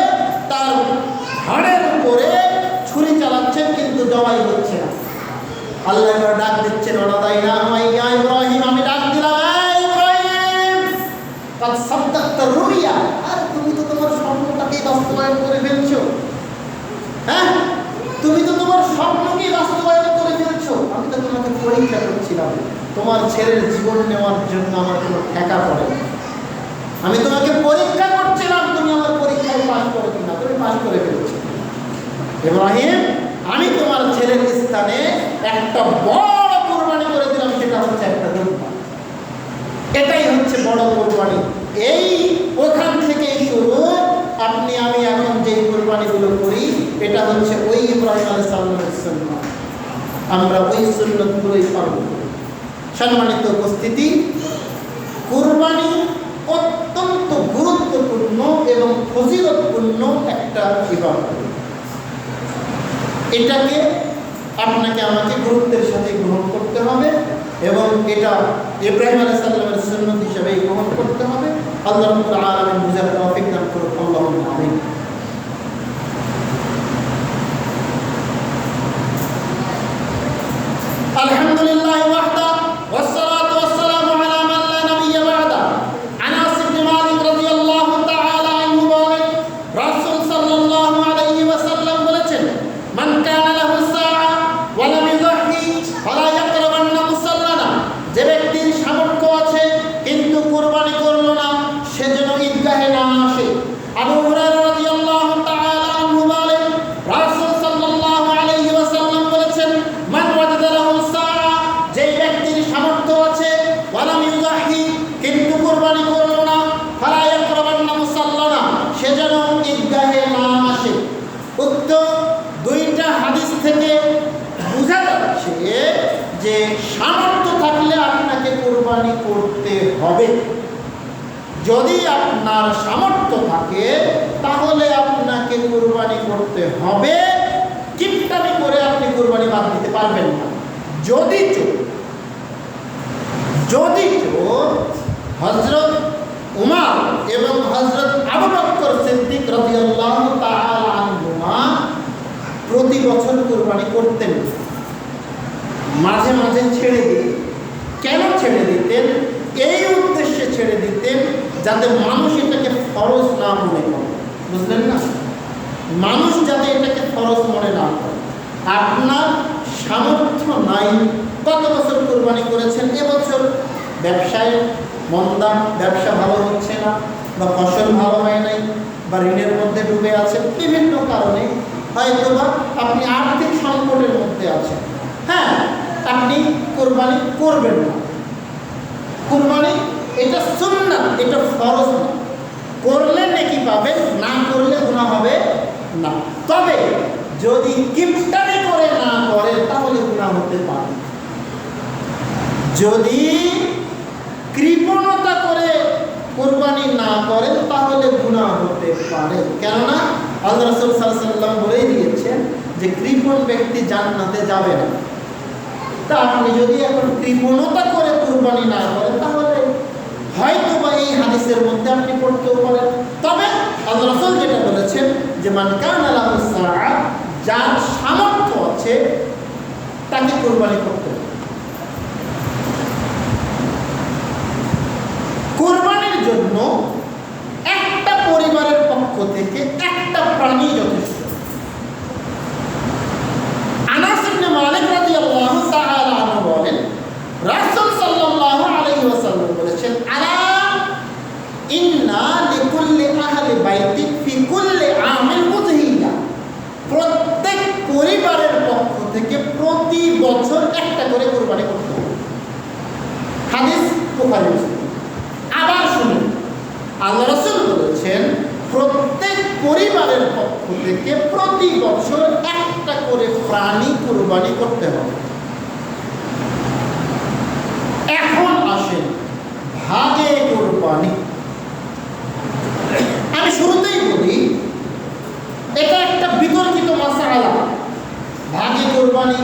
Speaker 1: তার ঘাড়ের উপরে ছুরি চালাচ্ছেন কিন্তু জবাই হচ্ছে না। আল্লাহ এবার ডাক দিচ্ছেন, ওয়ানাদাইনা ইয়া ইব্রাহিম, আমি ডাক দিলাম, এই ইব্রাহিম কাদ সাদ্দাকতা রুইয়া। আর তুমি তো তোমার স্বপ্নটাকেই বাস্তবায়ন করে ফেলছো। হ্যাঁ, তুমি তো তোমার স্বপ্নকেই বাস্তবায়ন করে ফেলছো। আমি তো তোমাকে পরীক্ষা করছিলাম, তোমার ছেলের জীবন নেওয়ার জন্য আমার কোনো ঠেকা পড়ে না। আমি তোমাকে পরীক্ষা করছিলাম, তুমি আমার পরীক্ষায় পাস করো কিনা। তুমি পাস করে ফেলেছো। ইব্রাহিম, আমি তোমার ছেলের স্থানে একটা বড় কোরবানি করে দিলাম, সেটা হচ্ছে একটা দুম্বা। এটাই হচ্ছে বড় কোরবানি। এই ওখান থেকেই শুরু। আপনি আমি এখন যে কোরবানিগুলো করি, এটা হচ্ছে ওই ইব্রাহিম আলাইহিস সালামের সুন্নাত। আমরা ওই সুন্নাতগুলোই পালন করি। সম্মানিত উপস্থিতি, কোরবানি অত্যন্ত গুরুত্বপূর্ণ এবং ফজিলতপূর্ণ একটা ইবাদত। এটাকে আপনাকে আমাকে গুরুত্বের সাথে গ্রহণ করতে হবে এবং এটা ইব্রাহিম আলাইহিস সালামের সুন্নাত হিসেবে গ্রহণ করতে হবে। আল্লাহ রাব্বুল আলামিন বুঝার তৌফিক দান করুন। আল্লাহুম্মা আমিন। আলহামদুলিল্লাহি ওয়াহদা ওয়াসসালাতু ওয়াসসালামু আলা মান লা নাবিয়্যা বা'দা। আনাস ইবনে মালিক রাদিয়াল্লাহু তাআলা আনহু বলেন, রাসূল সাল্লাল্লাহু আলাইহি ওয়াসাল্লাম বলেছেন, মান কানা লাহু সাআ ওয়া লাম ইউযাহি ফালা ইয়াকরাবান্না মুসাল্লানা। যে ব্যক্তির সামর্থ্য আছে কিন্তু কুরবানি করলো না, সে যেন ঈদগাহে না আসে। আবু হুরায়রা রাদিয়াল্লাহু তাআলা আনহু বলেন, রাসূল সাল্লাল্লাহু আলাইহি ওয়াসাল্লাম বলেছেন, মান ওয়াজাদা লাহু সাআ, যে ব্যক্তির সামর্থ্য আছে ওয়া লাম ইউযাহি, কিন্তু কুরবানি করলো না, ফালা ইয়াকরাবান্না মুসাল্লানা, সে যেন ঈদগাহে না আসে। উক্ত দুইটা হাদিস থেকে বোঝা যাচ্ছে যে সামর্থ্য থাকলে আপনাকে কুরবানি করতে হবে। যদি আপনার সামর্থ্য থাকে তাহলে আপনাকে কুরবানি করতে হবে। কিপটামি করে আপনি কুরবানি বাদ দিতে পারবেন না। যদি হযরত উমর এবং হযরত আবু বকর সিদ্দিক রাদিয়াল্লাহু তাআলা আনহুমা প্রতি বছর কুরবানি করতেন, মাঝে মাঝে ছেড়ে দিতেন। কেন ছেড়ে দিতেন? এই উদ্দেশ্যে ছেড়ে দিতেন যাতে মানুষ এটাকে ফরজ না মনে করে। বুঝলেন না? মানুষ যাতে এটাকে ফরজ মনে না করে। আপনার সামর্থ্য নাই, কত বছর কুরবানি করেছেন, এবছর ব্যবসায় মন্দা, ব্যবসা ভালো হচ্ছে না, বা ফসল ভালো হয় নাই, বা ঋণের মধ্যে ডুবে আছেন, বিভিন্ন কারণে হয়তোবা আপনি আর্থিক সংকটের মধ্যে আছেন। হ্যাঁ, আপনি কুরবানি করবেন না। কুরবানি এটা সুন্নাত, এটা ফরজ না। করলে নেকি পাবেন, না করলে গুনাহ হবে না। তবে যদি কিপটামি করে না করেন তাহলে গুনাহ হতে পারে। যদি কৃপণতা করে কুরবানি না করেন তাহলে গুনাহ হতে পারে। কেননা আল্লাহ রাসূল সাল্লাল্লাহু আলাইহি ওয়াসাল্লাম বলেই দিয়েছেন যে কৃপণ ব্যক্তি জান্নাতে যাবে না। তা আপনি যদি এখন কৃপণতা করে কুরবানি না করেন তাহলে হয়তো বা এই হাদিসের মধ্যে আপনি পড়তেও পারেন। তবে আল্লাহ রাসূল যেটা বলেছেন যে মান কানা লাহু সাআ, যার সামর্থ্য আছে তাকে কুরবানি করতে হবে। কুরবানির জন্য একটা পরিবারের পক্ষ থেকে একটা প্রাণী যথেষ্ট। আনাস ইবনে মালিক রাদিয়াল্লাহু তাআলা আনহু বাইতি ফি কুল্লি আমিন উযহিয়া, প্রত্যেক পরিবারের পক্ষ থেকে প্রতি বছর একটা করে কুরবানি করতে হবে। হাদিস বুখারী মুসলিম। আবার শুনুন, আল্লাহ রাসূল বলেছেন প্রত্যেক পরিবারের পক্ষ থেকে প্রতি বছর একটা করে প্রাণী কুরবানি করতে হবে। এখন আসেন ভাগে কুরবানি। আমি শুরুতেই বলি, এটা একটা বিতর্কিত মাসআলা। ভাগে কুরবানি,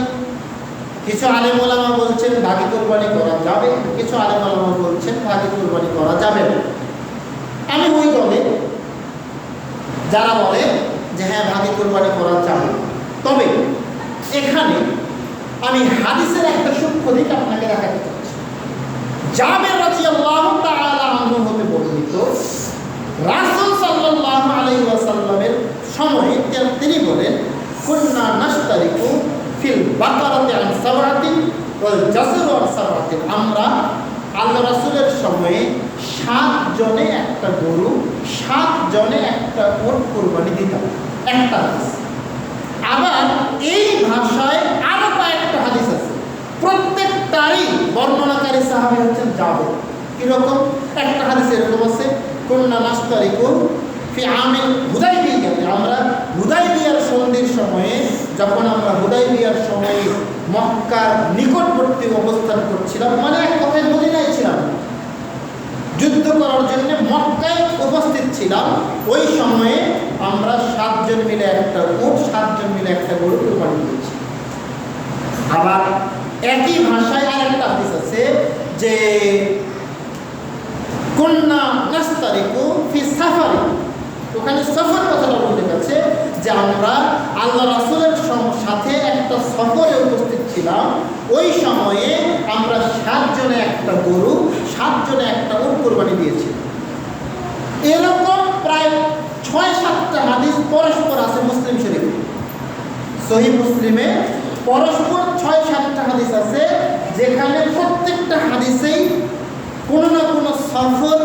Speaker 1: কিছু আলেম ওলামা বলছেন ভাগে কুরবানি করা যাবে, কিছু আলেম ওলামা বলছেন ভাগে কুরবানি করা যাবে না। আমি ওই দলে যারা বলে যে হ্যাঁ ভাগে কুরবানি করা যাবে। তবে এখানে আমি হাদিসের একটা সূক্ষ্ম দিক আপনাকে দেখাতে চাচ্ছি। জাবের রাদিয়াল্লাহু তাআলা আনহু হতে বর্ণিত, রাসূল সাল্লাল্লাহু আলাইহি ওয়াসাল্লামের সময়ে তিনি বলেন, কুন্না নাশতারিকু ফিল বাকারাতি আন সাবআতিন ওয়াল জাসরু আন সাবআতিন। আমরা আল্লাহ রাসূলের সময়ে 7 জনে একটা গরু, 7 জনে একটা উট কুরবানি দিতাম। একটা হাদিস। আবার এই ভাষায় আরো কয়েকটা হাদিস আছে, প্রত্যেকটারই বর্ণনাকারী সাহাবী হচ্ছেন জাবের। কিরকম? একটা হাদিস এরকম আছে, কুন্না নাশতারিকু ফি আমিল হুদাইবিয়া। আমরা হুদাইবিয়ার সন্ধির সময়ে, যখন আমরা হুদাইবিয়ার সময়ে মক্কার নিকটবর্তী অবস্থান করছিলাম, মানে এক কথায় মদিনায় ছিলাম, যুদ্ধ করার জন্য মক্কায় উপস্থিত ছিলাম, ওই সময়ে আমরা 7 জন মিলে একটা উট, 7 জন মিলে একটা গরু কুরবানি দিয়েছি। আবার একই ভাষায় আরেকটা হাদিস আছে যে কুন্না নাস্তারিকু ফি সাফারি। ওখানে সফর কথাটা উল্লেখ আছে যে আমরা আল্লাহ রাসূলের সাথে একটা সফরে উপস্থিত ছিলাম, ওই সময়ে আমরা 7 জনে একটা গরু, 7 জনে একটা উট কুরবানি দিয়েছি। এরকম প্রায় 6-7টা হাদিস পরস্পর আছে মুসলিম শরীফে, সহিহ মুসলিমে পরস্পর 6-7টা হাদিস আছে, যেখানে প্রত্যেকটা হাদিসেই কোনো না কোনো সফর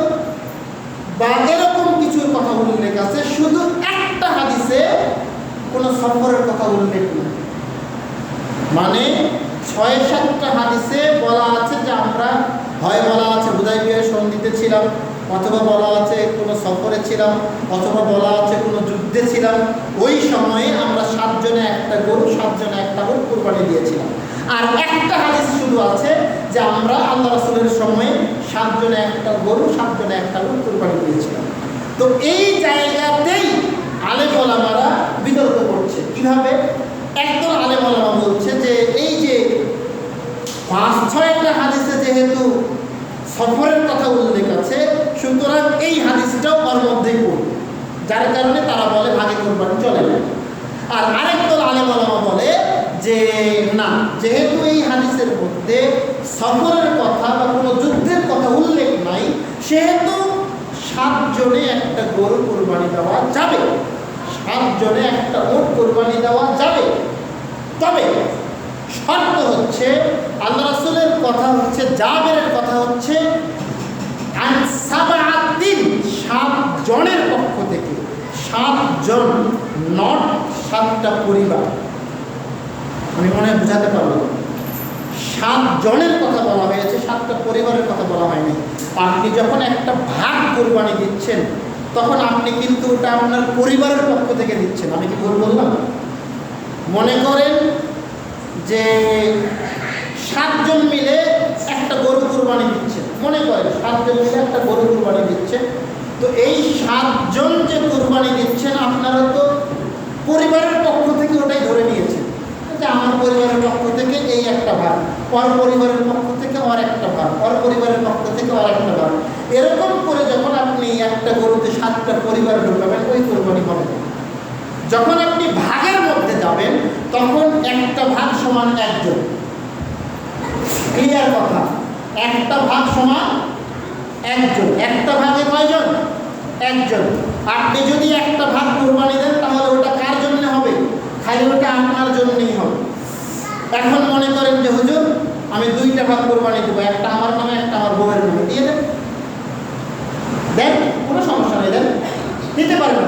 Speaker 1: বা এরকম কিছুর কথা উল্লেখ আছে। শুধু একটা হাদিসে কোনো সফরের কথা উল্লেখ নেই। মানে 6-7টা হাদিসে বলা আছে যে আমরা, হয় বলা আছে হুদাইবিয়ার সন্ধিতে ছিলাম, অথবা বলা আছে কোনো সফরে ছিলাম, অথবা বলা আছে কোনো যুদ্ধে ছিলাম, ওই সময়ে আমরা 7 জনে একটা গরু, 7 জনে একটা উট কুরবানি দিয়েছিলাম। আর একটা হাদিস শুধু আছে যে আমরা আল্লাহ রাসূলের সময়ে 7 জনে একটা গরু, 7 জনে একটা উট কুরবানি দিয়েছিলাম। তো এই জায়গাতেই আলেম ওলামারা বিতর্ক করছে। কিভাবে? একদল আলেম ওলামা বলছে যে এই যে 5-6টা হাদিসে যেহেতু সফরের কথা উল্লেখ আছে, সুতরাং এই হাদিসটাও ওর মধ্যেই পড়বে, যার কারণে তারা বলে ভাগে কুরবানি চলে না। আর আরেকদল আলেম ওলামা বলে যে না, যেহেতু এই হাদিসের মধ্যে সফরের কথা বা কোনো যুদ্ধের কথা উল্লেখ নাই, সেহেতু 7 জনে একটা গরু কুরবানি দেওয়া যাবে, 7 জনে একটা উট কুরবানি দেওয়া যাবে। তবে শর্ত হচ্ছে, আল্লাহ রাসূলের কথা হচ্ছে, জাবেরের কথা হচ্ছে আন সাবআতিন, 7 জনের পক্ষ থেকে। 7 জন, নট 7টা পরিবার। আমি মনে হয় বোঝাতে পারবো, 7 জনের কথা বলা হয়েছে, 7টা পরিবারের কথা বলা হয়নি। আপনি যখন একটা ভাগ কুরবানি দিচ্ছেন, তখন আপনি কিন্তু ওটা আপনার পরিবারের পক্ষ থেকে দিচ্ছেন। আমি কি ভুল বললাম? মনে করেন যে 7 জন মিলে একটা গরু কুরবানি দিচ্ছেন, মনে করেন 7 জন মিলে একটা গরু কুরবানি দিচ্ছেন। তো এই 7 জন যে কুরবানি দিচ্ছেন, আপনারা তো পরিবারের পক্ষ থেকে ওটাই ধরে নিয়েছেন যে আমার পরিবারের পক্ষ থেকে এই একটা ভাগ, ওর পরিবারের পক্ষ থেকে ওর একটা ভাগ, ওর পরিবারের পক্ষ থেকে ওর একটা ভাগ। এরকম করে যখন আপনি একটা গরুতে 7টা পরিবার ঢোকাবেন, ওই কুরবানি হবে। যখন আপনি ভাগের মধ্যে যাবেন, তখন একটা ভাগ সমান 1 জন। ক্লিয়ার কথা? একটা ভাগ সমান 1 জন। একটা ভাগে কয়জন? 1 জন। আপনি যদি একটা ভাগ কুরবানি দেন, তাহলে ওটা কার জন্য হবে? খালি ওটা আপনার জন্যই হবে। এখন মনে করেন যে হুজুর আমি 2টা ভাগ কুরবানি দেবো, একটা আমার নামে, একটা আমার বউয়ের নামে, দিয়ে দেন, কোনো সমস্যা নেই, দেন, দিতে পারেন।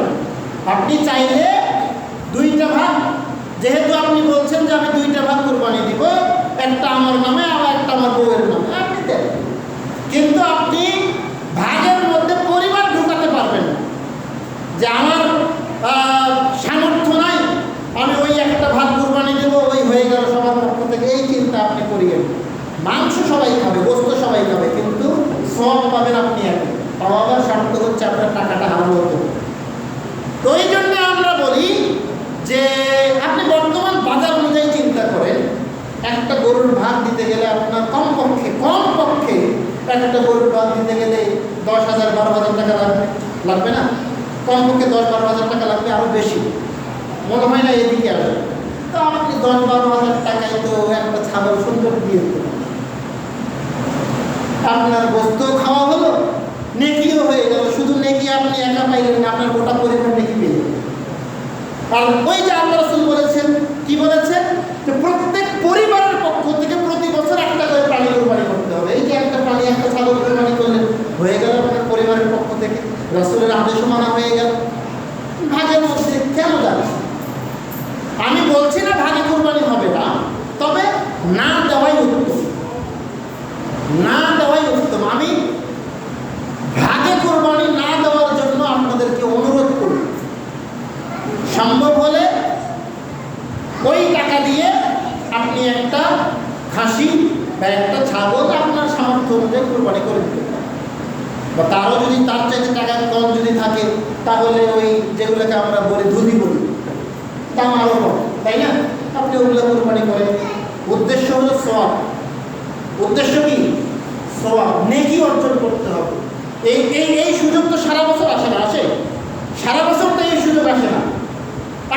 Speaker 1: যে আমার সামর্থ্য নাই, আমি ওই একটা ভাত কুরবানি দেবো, ওই হয়ে গেল সবার পক্ষ থেকে, এই চিন্তা আপনি করিয়েন। মাংস সবাই খাবে, গোস্ত সবাই খাবে, কিন্তু সব পাবেন আপনি একে। পাওয়ার স্বার্থ হচ্ছে আপনার টাকাটা হারানো হতো। তো এই জন্য আমরা বলি যে আপনি বর্তমান বাজার অনুযায়ী চিন্তা করেন, একটা গরুর ভাগ দিতে গেলে আপনার কমপক্ষে একটা গরুর ভাগ দিতে গেলে 10,000 12,000 টাকা লাগবে না? কমপক্ষে 10-12,000 টাকা লাগবে, আরও বেশি মনে হয় না এদিকে আসবে। তো আপনি 10-12,000 টাকায় তো একটা ছাগল সুন্দর দিয়ে দিতে, আপনার গোস্ত খাওয়া হলো, নেকিও হয়ে গেল। শুধু নেকি আপনি একা পাইলেন না, আপনার গোটা পরিবার নেকি পেয়ে গেল। আর ওই যে আল্লাহ রাসূল বলেছেন, কি বলেছেন, যে প্রত্যেক পরিবারের পক্ষ থেকে প্রতি বছর একটা করে প্রাণী কোরবানি করতে হবে। এই যে একটা প্রাণী, একটা ছাগল কোরবানি করলেন, হয়ে গেল আপনার পরিবারের পক্ষ থেকে, রাসূলের আদেশও মানা হয়ে গেল। ভাগের মধ্যে কেন যাচ্ছে? আমি বলছি না ভাগে কোরবানি হবে না, তবে না দেওয়াই উত্তম, না দেওয়াই উত্তম। আমি ভাগে কোরবানি না দেওয়ার জন্য আপনাদেরকে অনুরোধ করি, সম্ভব হলে ওই টাকা দিয়ে আপনি একটা খাসি বা একটা ছাগল আপনার সামর্থ্য অনুযায়ী কোরবানি করে দিতে পারেন। বা তারও যদি তার চাইতে টাকা কম যদি থাকে, তাহলে ওই যেগুলোকে আমরা বলি ধুতি বলি, দাম আরও কম, তাই না? আপনি ওগুলো কোরবানি করেন। উদ্দেশ্য হলো সওয়াব। উদ্দেশ্য কি? সওয়াব, নেকি অর্জন করতে হবে। এই সুযোগ তো সারা বছর আসে না, আসে? সারা বছর তো এই সুযোগ আসে না।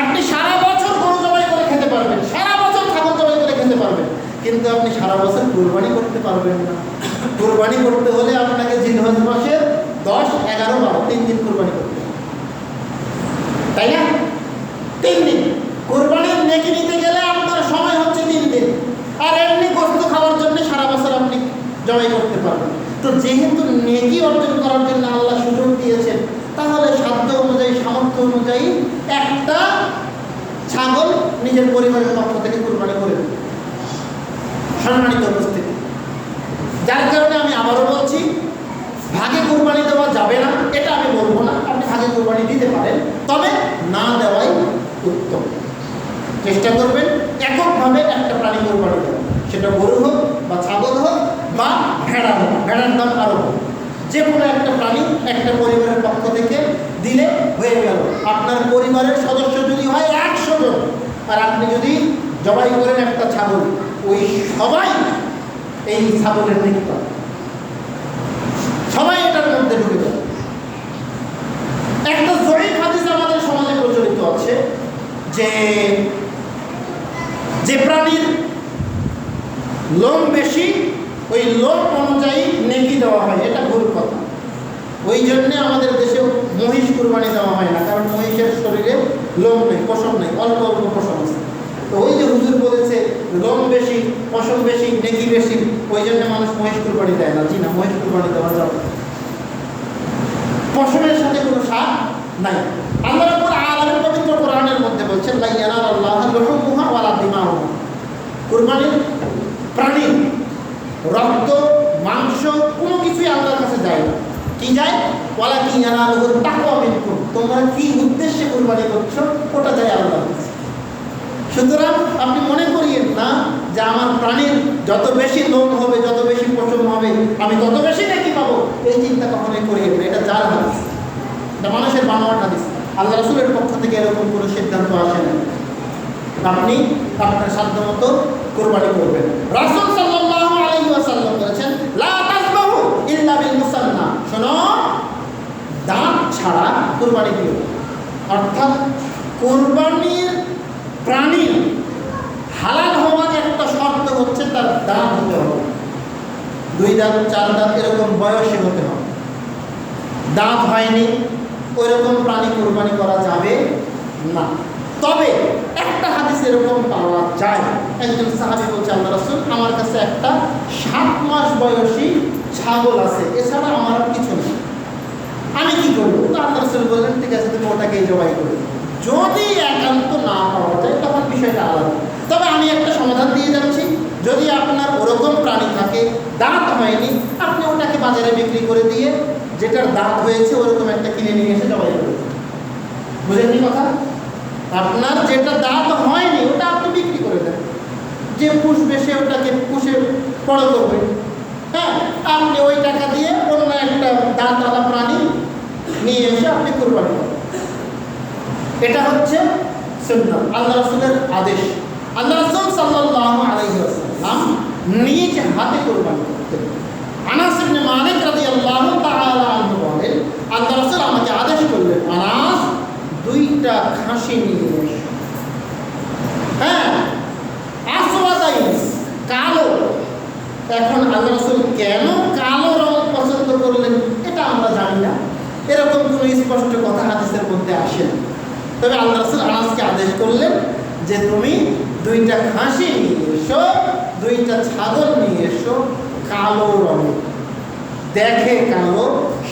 Speaker 1: আপনি সারা বছর গরু জবাই করে খেতে পারবেন, সারা বছর ছাগল জবাই করে খেতে পারবেন, কিন্তু আপনি সারা বছর কোরবানি করতে পারবেন না। কোরবানি করতে হলে আপনাকে জিলহজ মাসের 10, 11, 12 3 দিন কোরবানি করতে হবে, তাই না? 3 দিন কোরবানির নেকি নিতে গেলে আপনার সময় হচ্ছে 3 দিন, আর এমনি গোস্ত খাওয়ার জন্য সারা বছর আপনি জবাই করতে পারবেন। তো যেহেতু নেকি অর্জন করার জন্য আল্লাহ সুযোগ দিয়েছেন, তাহলে সাধ্য অনুযায়ী, সামর্থ্য অনুযায়ী একটা ছাগল নিজের পরিবারের পক্ষ থেকে কোরবানি করে দেবে। সম্মানিত উপস্থিতি, যার কারণে আমি আবারও বলছি, ভাগে কোরবানি দেওয়া যাবে না এটা আমি বলবো না, আপনি ভাগে কোরবানি দিতে পারেন, তবে না দেওয়াই উত্তম। চেষ্টা করবেন এককভাবে একটা প্রাণী কোরবানি দেওয়া, সেটা গরু হোক বা ছাগল হোক বা ভেড়া হোক, ভেড়ার দাম আরও হোক, যে কোনো একটা প্রাণী একটা পরিবারের পক্ষ থেকে দিলে হয়ে গেল। আপনার পরিবারের সদস্য যদি হয় 100 জন, আর আপনি যদি জবাই করেন একটা ছাগল, ওই সবাই এই ছাগলের নেকি পাবে, সবাই এটার মধ্যে ঢুকে যাবে। একটা জয়ীফ হাদিস আমাদের সমাজে প্রচলিত আছে যে প্রাণীর লোম বেশি, ওই লোম অনুযায়ী নেকি দেওয়া হয়, এটা ভুল কথা। ওই জন্যে আমাদের দেশে মহিষ কুরবানি দেওয়া হয় না, কারণ মহিষের শরীরে লোম নেই, পশম নেই, অল্প অল্প পশম আছে। তো ওই যে হুজুর বলেছে লোম বেশি, পশম বেশি, নেকি বেশি, ওই জন্য মানুষ মহিষ কুরবানি দেয় না। জি না, মহিষ কুরবানি দেওয়া যাবে, পশমের সাথে কোনো সার নাই। আল্লাহ রাব্বুল আলামিন পবিত্র কোরআনের মধ্যে বলছেন, লা ইয়ানালাল্লাহু লুহুমুহা ওয়ালা দিমাউহা, কুরবানির প্রাণীর রক্ত, মাংস কোনো কিছুই আল্লাহর কাছে যায় না। কি যায়? ওয়ালাকিন ইয়ানালুহু তাকওয়া মিনকুম, তোমরা কি উদ্দেশ্যে কুরবানি করছো ওটা যায় আল্লাহর কাছে। সুতরাং আপনি মনে করিয়েন না যে আমার প্রাণীর যত বেশি লোম হবে, যত বেশি পশম হবে, আমি তত বেশি নেকি পাবো, এই চিন্তা কখনোই করিয়েন না। এটা জাল হাদিস, এটা মানুষের বানোয়াট হাদিস। আল্লাহ রাসূলের পক্ষ থেকে এরকম কোনো সিদ্ধান্ত আসে না। আপনি আপনার সাধ্য মতো কোরবানি করবেন। রাসূল সাল্লাল্লাহু আলাইহি ওয়াসাল্লাম বলেছেন, লা তাযবাহু ইল্লা বিল মুসান্না, শোনো, দাঁত ছাড়া কোরবানি দিও। অর্থাৎ কোরবানির প্রাণীর হালাল হওয়ার একটা শর্ত হচ্ছে তার দাঁত হতে হবে, 2 দাঁত 4 দাঁত এরকম বয়সে হতে হবে। দাঁত হয়নি ওই রকম প্রাণী কোরবানি করা যাবে না। তবে একটা হাদিস এরকম পাওয়া যায়, একজন সাহাবী বলছে, আল্লাহ রাসূল, আমার কাছে একটা 7 মাস বয়সী ছাগল আছে, এছাড়া আমার আর কিছু নেই, আমি কি করবো? তো আল্লাহ রাসূল বললেন, ঠিক আছে, তুমি ওটাকেই জবাই করে দিও। যদি একান্ত না পাওয়া যায় তখন বিষয়টা আলাদা। তবে আমি একটা সমাধান দিয়ে যাচ্ছি, যদি আপনার ওরকম প্রাণী থাকে, দাঁত হয়নি, আপনি ওটাকে বাজারে বিক্রি করে দিয়ে যেটার দাঁত হয়েছে ওরকম একটা কিনে নিয়ে এসে জবাই করে দিন। বুঝেননি কথা? আপনার যেটা দাঁত হয়নি ওটা আপনি বিক্রি করে দেন, যে পুষবে সে ওটাকে পুষে বড় করবে। হ্যাঁ, আপনি ওই টাকা দিয়ে অন্য একটা দাঁতওয়ালা প্রাণী নিয়ে এসে আপনি কুরবানি করেন। এটা হচ্ছে সুন্নাত, আল্লাহ রাসূলের আদেশ। আল্লাহ রাসূল সাল্লাল্লাহু আলাইহি ওয়াসাল্লাম নিজ হাতে কুরবানি করতেন। আনাস ইবনে মালিক রাদিয়াল্লাহু তাআলা আনহু বলেন, আল্লাহ রাসূল আমাকে আদেশ করলেন, আনাস 2টা খাসি নিয়ে এসো। হ্যাঁ, আসওয়াদাইন, কালো। এখন আল্লাহ রাসূল কেন কালো রং পছন্দ করলেন এটা আমরা জানি না, এরকম কোনো স্পষ্ট কথা হাদিসের মধ্যে আসে না। তবে আল্লাহ রাসূল আনাসকে আদেশ করলেন যে তুমি 2টা খাসি নিয়ে এসো, 2টা ছাগল নিয়ে এসো কালো রঙ, দেখে কালো,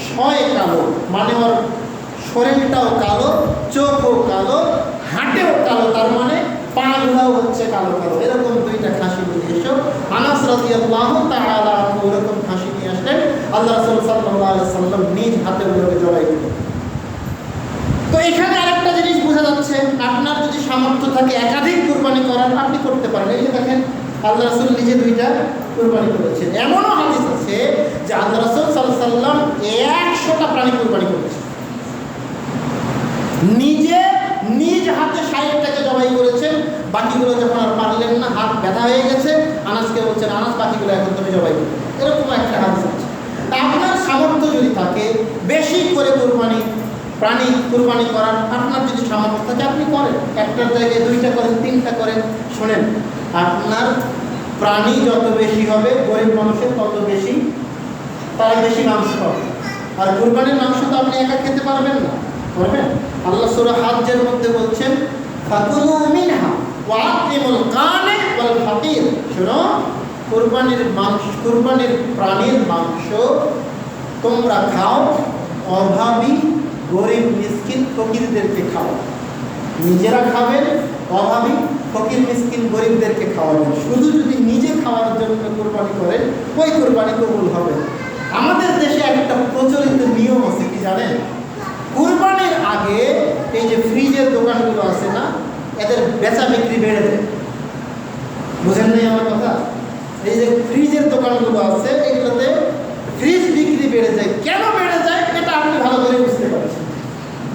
Speaker 1: শয় কালো, মানে ওর শরীরটাও কালো, চোখও কালো, হাঁটেও কালো, তার মানে পাগুলাও হচ্ছে কালো কালো, এরকম 2টা খাসি নিয়ে এসো। আনাস রাদিয়াল্লাহু তাআলা আনহু এরকম খাসি নিয়ে আসলেন। আল্লাহ রাসূল সাল্লাল্লাহু আলাইহি ওয়াসাল্লাম নিজ হাতে ওগুলোকে জবাই করলেন। তো এখানে আরেকটা জিনিস বোঝা যাচ্ছে, আপনার যদি সামর্থ্য থাকে একাধিক কুরবানি করার, আপনি করতে পারেন। এই যে দেখেন, আল্লাহ রাসূল নিজে 2টা কুরবানি করেছেন। এমনও হাদিস আছে যে আল্লাহ রাসূল সাল্লাল্লাহু আলাইহি ওয়াসাল্লাম 100টা প্রাণী কুরবানি করেছেন, নিজে নিজ হাতে 60টাকে জবাই করেছেন। বাকিগুলো যখন আর পারলেন না, হাত ব্যথা হয়ে গেছে, আনাসকে বলছেন, আনাস বাকিগুলো এখন তুমি জবাই করো। এরকম একটা হাদিস আছে। আপনার সামর্থ্য যদি থাকে বেশি করে প্রাণী কুরবানি করার, আপনার যদি সামর্থ্য থাকে আপনি করেন। একটার জায়গায় 2টা করেন, 3টা করেন। শোনেন, আপনার প্রাণী যত বেশি হবে, গরিব মানুষের তত বেশি, তারা বেশি মাংস পাবে। আর কুরবানির মাংস তো আপনি একা খেতে পারবেন না, পারবেন? আল্লাহ সূরা হাজ্জের মধ্যে বলছেন, ফাকুলু মিনহা ওয়া আতিমুল কানি ওয়াল ফাকির। শোনো, কুরবানির প্রাণীর মাংস তোমরা খাও, অভাবী, গরিব, মিসকিন, ফকিরদেরকে খাও। নিজেরা খাবেন, অভাবী, ফকির, মিসকিন, গরিবদেরকে খাওয়াবেন। শুধু যদি নিজে খাওয়ার জন্য কুরবানি করেন, ওই কুরবানি কবুল হবে। আমাদের দেশে একটা প্রচলিত নিয়ম আছে, কি জানেন? কুরবানির আগে এই যে ফ্রিজের দোকানগুলো আছে না, এদের বেচা বিক্রি বেড়ে যায়। বুঝেন নাই আমার কথা? এই যে ফ্রিজের দোকানগুলো আছে, এগুলোতে ফ্রিজ বিক্রি বেড়ে যায়। কেন বেড়ে যায় এটা আপনি ভালো করে বুঝতে পারছেন।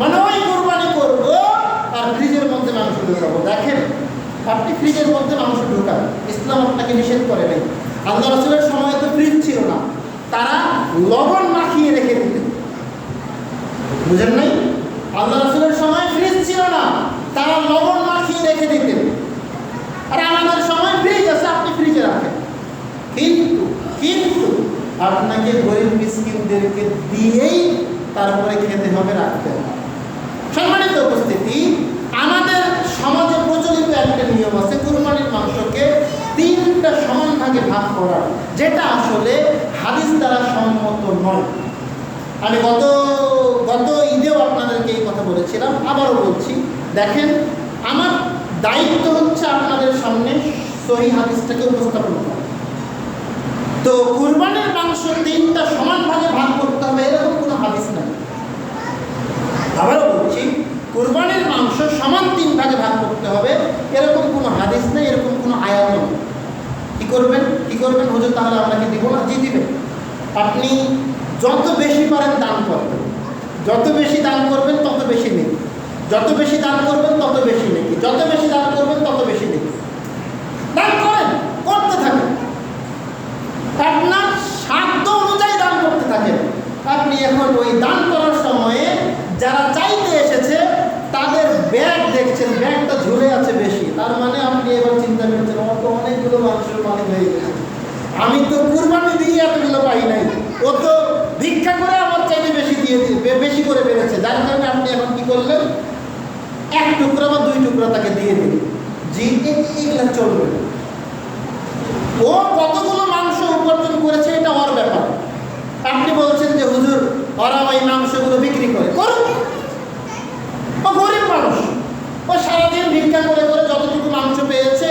Speaker 1: মানে ওই কুরবানি করবো আর ফ্রিজের মধ্যে মাংস ঢোকাবো। দেখেন, আপনি ফ্রিজের মধ্যে মাংস ঢোকান, ইসলাম আপনাকে নিষেধ করে নাই। আল্লাহ রাসূলের সময় তো ফ্রিজ ছিল না, তারা লবণ মাখিয়ে রেখে দিতেন। বুঝেন নাই? আল্লাহ রাসূলের সময় ফ্রিজ ছিল না, তারা লবণ মাখিয়ে রেখে দিতেন। আর আমাদের সময় ফ্রিজ আছে, আপনি ফ্রিজে রাখেন। কিন্তু আপনাকে গরিব মিসকিনদেরকে দিয়েই তারপরে খেতে হবে, রাখতে হবে। সম্মানিত উপস্থিতি, আমাদের সমাজে প্রচলিত একটা নিয়ম আছে কুরবানির মাংসকে 3টা সমান ভাগে ভাগ করার, যেটা আসলে হাদিস দ্বারা সম্মত নয়। আমি গত ঈদেও আপনাদেরকে এই কথা বলেছিলাম, আবারও বলছি। দেখেন, আমার দায়িত্ব হচ্ছে আপনাদের সামনে সহিহ হাদিসটাকে উপস্থাপন করা। তো কুরবানির মাংস 3টা সমান ভাগে ভাগ করতে হবে, এরকম কোনো হাদিস নাই। আবারও বলছি, কুরবানির মাংস সমান 3 ভাগে ভাগ করতে হবে, এরকম কোনো হাদিস নেই, এরকম কোনো আয়াত নেই। কি করবেন হুজুর? তাহলে আপনাকে দিব না? জি দিবেন। আপনি যত বেশি পারেন দান করবেন, যত বেশি দান করবেন তত বেশি নেকি, যত বেশি দান করবেন তত বেশি নেকি, যত বেশি দান করবেন তত বেশি নেকি। দান করেন, করতে থাকেন, আপনার সাধ্য অনুযায়ী দান করতে থাকেন। আপনি এখন ওই দান করার সময়ে যারা চাইতে এসেছে তাদের ব্যাগ দেখছেন, ব্যাগটা ঝুলে আছে বেশি, তার মানে আপনি এবার চিন্তা করছেন, আমার তো অনেকগুলো মানুষের মালিক হয়ে গেছে, আমি তো কুরবানি দিয়ে এতগুলো পাই নাই, ও তো ভিক্ষা করে আমার চাইতে বেশি দিয়ে বেশি করে বেড়েছে। যার কারণে আপনি এখন কি করলেন, 1 টুকরা বা 2 টুকরা তাকে দিয়ে দিন। জি, এগুলো চলবে। ও কতগুলো মাংস উপার্জন করেছে এটা ওর ব্যাপার। আপনি বলছেন যে হুজুর ওরা ওই মাংসগুলো বিক্রি করে, করুন। ও গরিব মানুষ, ও সারাদিন ভিক্ষা করে করে যতটুকু মাংস পেয়েছে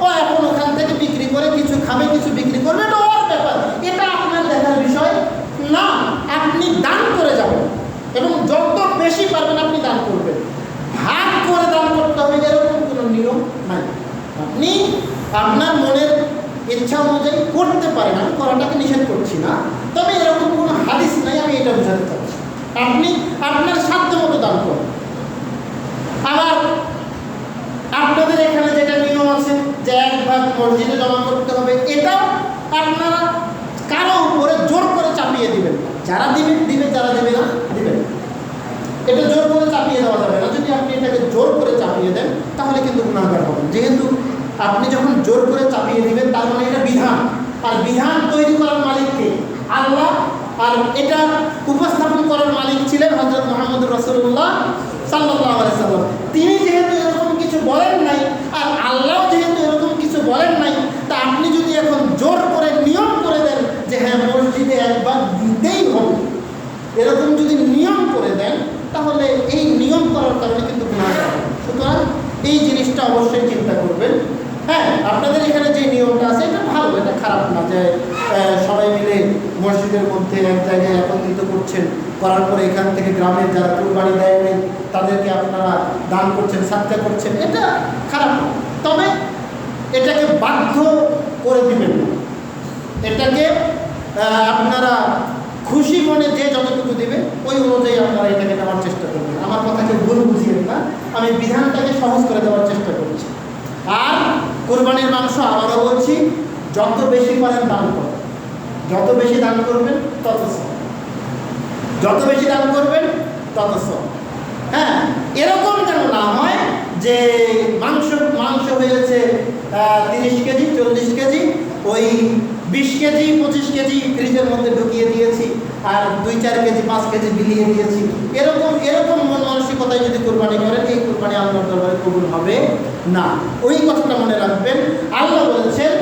Speaker 1: ও এখন ওখান থেকে বিক্রি করে কিছু খাবে, কিছু বিক্রি করবে, এটা ওর ব্যাপার, এটা আপনার দেখার বিষয় না। আপনি দান করে যাবেন এবং যত বেশি পারবেন আপনি দান করবেন। আপনার মনের ইচ্ছা অনুযায়ী করতে পারেন, আমি করাটাকে নিষেধ করছি না, তবে এরকম কোনো হাদিস নাই, আমি এটা বোঝাতে চাচ্ছি। আপনি আপনার সাধ্য মতো দান করুন। আবার আপনাদের এখানে যেটা নিয়ম আছে যে 1 ভাগ মসজিদে জমা করতে হবে, এটাও আপনারা কারো উপরে জোর করে চাপিয়ে দিবেন। যারা দিবেন দিবে, যারা দিবে না দিবেন। এটা জোর করে চাপিয়ে দেওয়া যাবে না। যদি আপনি এটাকে জোর করে চাপিয়ে দেন তাহলে কিন্তু গুনাহগার হবেন। যেহেতু আপনি যখন জোর করে চাপিয়ে দিবেন তার মানে এটা বিধান, আর বিধান তৈরি করার মালিককে আল্লাহ, আর এটা উপস্থাপন করার মালিক ছিলেন হযরত মুহাম্মদ রাসূলুল্লাহ সাল্লাল্লাহু আলাইহি সাল্লাম। তিনি যেহেতু এরকম কিছু বলেন নাই, আর আল্লাহ যেহেতু এরকম কিছু বলেন নাই, তা আপনি যদি এখন জোর করে নিয়ম করে দেন যে হ্যাঁ মসজিদে 1 ভাগ দিতেই হবে, এরকম যদি নিয়ম করে দেন তাহলে এই নিয়ম করার কারণে কিন্তু গুনাহ হবে। সুতরাং এই জিনিসটা অবশ্যই চিন্তা করবেন। হ্যাঁ, আপনাদের এখানে যে নিয়মটা আছে এটা ভালো, এটা খারাপ না যে সবাই মিলে মসজিদের মধ্যে এক জায়গায় একত্রিত করছেন, করার পরে এখান থেকে গ্রামের যারা কুরবানি দেয় নেই তাদেরকে আপনারা দান করছেন, সাদকা করছেন, এটা খারাপ না। তবে এটাকে বাধ্য করে দিবেন না, এটাকে আপনারা খুশি মনে যে যতটুকু দেবে ওই অনুযায়ী আপনারা এটাকে নেওয়ার চেষ্টা করবেন। আমার কথাকে ভুল বুঝিয়েন না, আমি বিধানটাকে সহজ করে দেওয়ার চেষ্টা করছি। আর কোরবানির মাংস আবারও বলছি, যত বেশি পারেন দান করবেন, যত বেশি দান করবেন তত সব, যত বেশি দান করবেন তত সব। হ্যাঁ, এরকম যেন না হয় যে মাংস হয়েছে 30 কেজি 40 কেজি, ওই 20 কেজি 25 কেজি ফ্রিজের মধ্যে ঢুকিয়ে দিয়েছি, আর 2-4 কেজি 5 কেজি বিলিয়ে দিয়েছি। এরকম মন মানসিকতায় যদি কোরবানি করেন, এই কোরবানি আল্লাহর দরবারে কবুল হবে না। ওই কথাটা মনে রাখবেন। আল্লাহ বলেছেন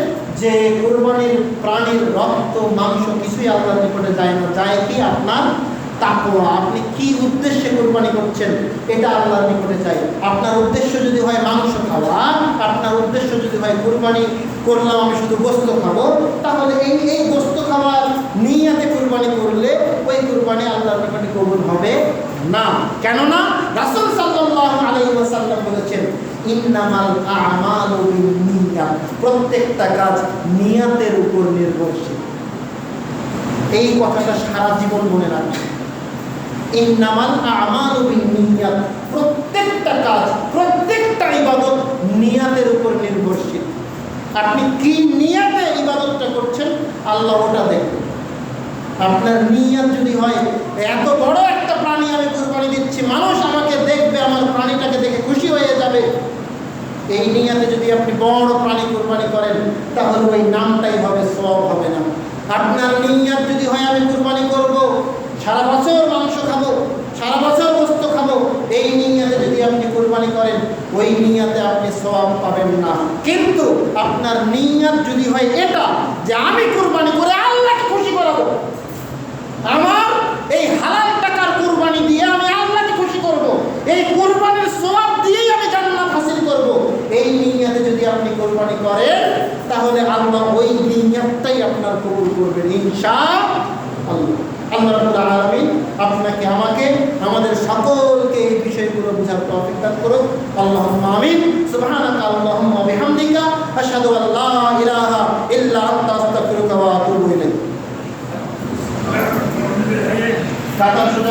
Speaker 1: যে কোরবানির প্রাণীর রক্ত মাংস কিছুই আল্লাহর নিকটে যায় না, যায় কি আপনার তাকওয়া। আপনি কি উদ্দেশ্যে কোরবানি করছেন এটা আল্লাহর নিকটে চাই। আপনার উদ্দেশ্য যদি হয় মাংস খাওয়া, আপনার উদ্দেশ্য যদি হয় কোরবানি করলাম আমি শুধু গোশত খাবো, তাহলে এই গোশত খাওয়ার নিয়তে কোরবানি করলে ওই কোরবানি আল্লাহর নিকটে কবুল হবে না। কেননা রাসূল সাল্লাল্লাহু আলাইহি ওয়াসাল্লাম বলেছেন ইন্নামাল আমালু বিন্নিয়াত, প্রত্যেকটা কাজ নিয়তের উপর নির্ভরশীল। এই কথাটা সারা জীবন মনে রাখবেন। ইন্নামাল আমালু বিন্নিয়াত, প্রত্যেকটা কাজ, প্রত্যেকটা ইবাদত নিয়তের উপর নির্ভরশীল। আপনি কি নিয়তে ইবাদতটা করছেন আল্লাহ ওটা দেখবেন। আপনার নিয়ত যদি হয় এত বড় একটা প্রাণী আমি কুরবানি দিচ্ছি, মানুষ আমাকে দেখবে, আমার প্রাণীটাকে দেখে খুশি হয়ে যাবে, এই নিয়তে যদি আপনি বড় প্রাণী কুরবানি করেন তাহলে ওই নামটাই হবে, সওয়াব হবে না। আপনার নিয়ত যদি হয় আমি কুরবানি করব, সারা বছর মাংস খাবো, সারা বছর গোশত খাবো, এই নিয়তে যদি আপনি কুরবানি করেন ওই নিয়তে আপনি সওয়াব পাবেন না। কিন্তু আপনার নিয়ত যদি হয় এটা যে আমি কুরবানি করে আল্লাহকে খুশি করাবো, আমার এই হালাল টাকার কুরবানি দিয়ে আমি আল্লাহকে খুশি করব, এই কুরবানির সওয়াব দিয়েই আমি জান্নাত হাসিল করব, এই নিয়তে যদি আপনি কুরবানি করেন তাহলে আল্লাহ ওই নিয়তটাই আপনার কবুল করবেন ইনশাআল্লাহ। আল্লাহ রাব্বুল আলামিন আপনাকে আমাকে আমাদের সকলকে এই বিষয়গুলো বোঝার তৌফিক দান করুন। আল্লাহুম্মা আমিন। সুবহানাকা আল্লাহুম্মা বিহামদিকা আশহাদু আল্লা